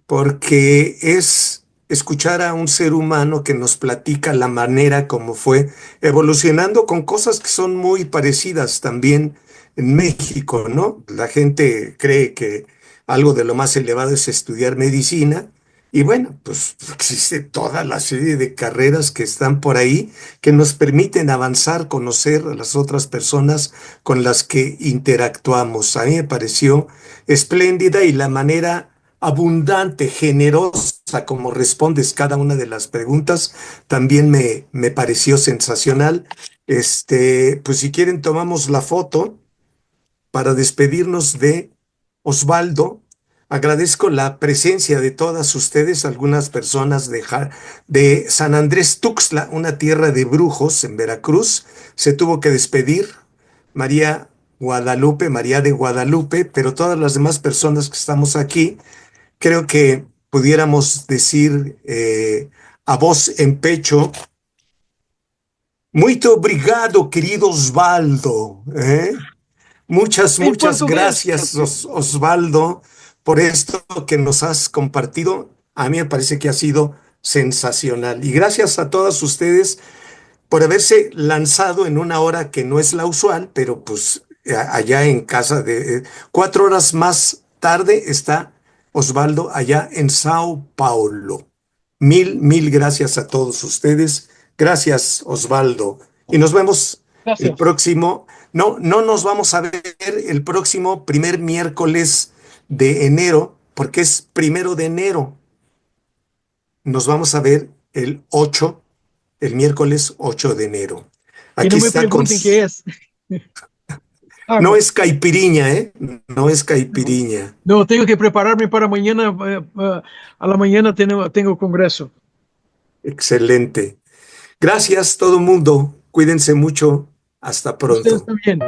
porque es escuchar a un ser humano que nos platica la manera como fue evolucionando con cosas que son muy parecidas también en México, ¿no? La gente cree que algo de lo más elevado es estudiar medicina y bueno, pues existe toda la serie de carreras que están por ahí que nos permiten avanzar, conocer a las otras personas con las que interactuamos. A mí me pareció espléndida y la manera abundante, generosa, como respondes cada una de las preguntas, también me pareció sensacional. Pues si quieren tomamos la foto para despedirnos de Osvaldo. Agradezco la presencia de todas ustedes, algunas personas de San Andrés Tuxtla, una tierra de brujos en Veracruz. Se tuvo que despedir María Guadalupe, María de Guadalupe, pero todas las demás personas que estamos aquí, creo que pudiéramos decir a voz en pecho, muito obrigado, querido Osvaldo. Muchas, En muchas portugués. gracias, Osvaldo, por esto que nos has compartido. A mí me parece que ha sido sensacional. Y gracias a todos ustedes por haberse lanzado en una hora que no es la usual, pero pues allá en casa de 4 horas más tarde está Osvaldo allá en Sao Paulo. Mil gracias a todos ustedes. Gracias, Osvaldo. Y nos vemos el Gracias. próximo. No, no nos vamos a ver el próximo primer miércoles de enero, porque es 1 de enero. Nos vamos a ver el miércoles 8 de enero. Y Aquí no me está con... pregunten qué es. No Agua. es caipiriña, ¿eh? No es caipiriña. No, tengo que prepararme para mañana. A la mañana tengo congreso. Excelente. Gracias, todo mundo. Cuídense mucho. Hasta Ustedes pronto. también.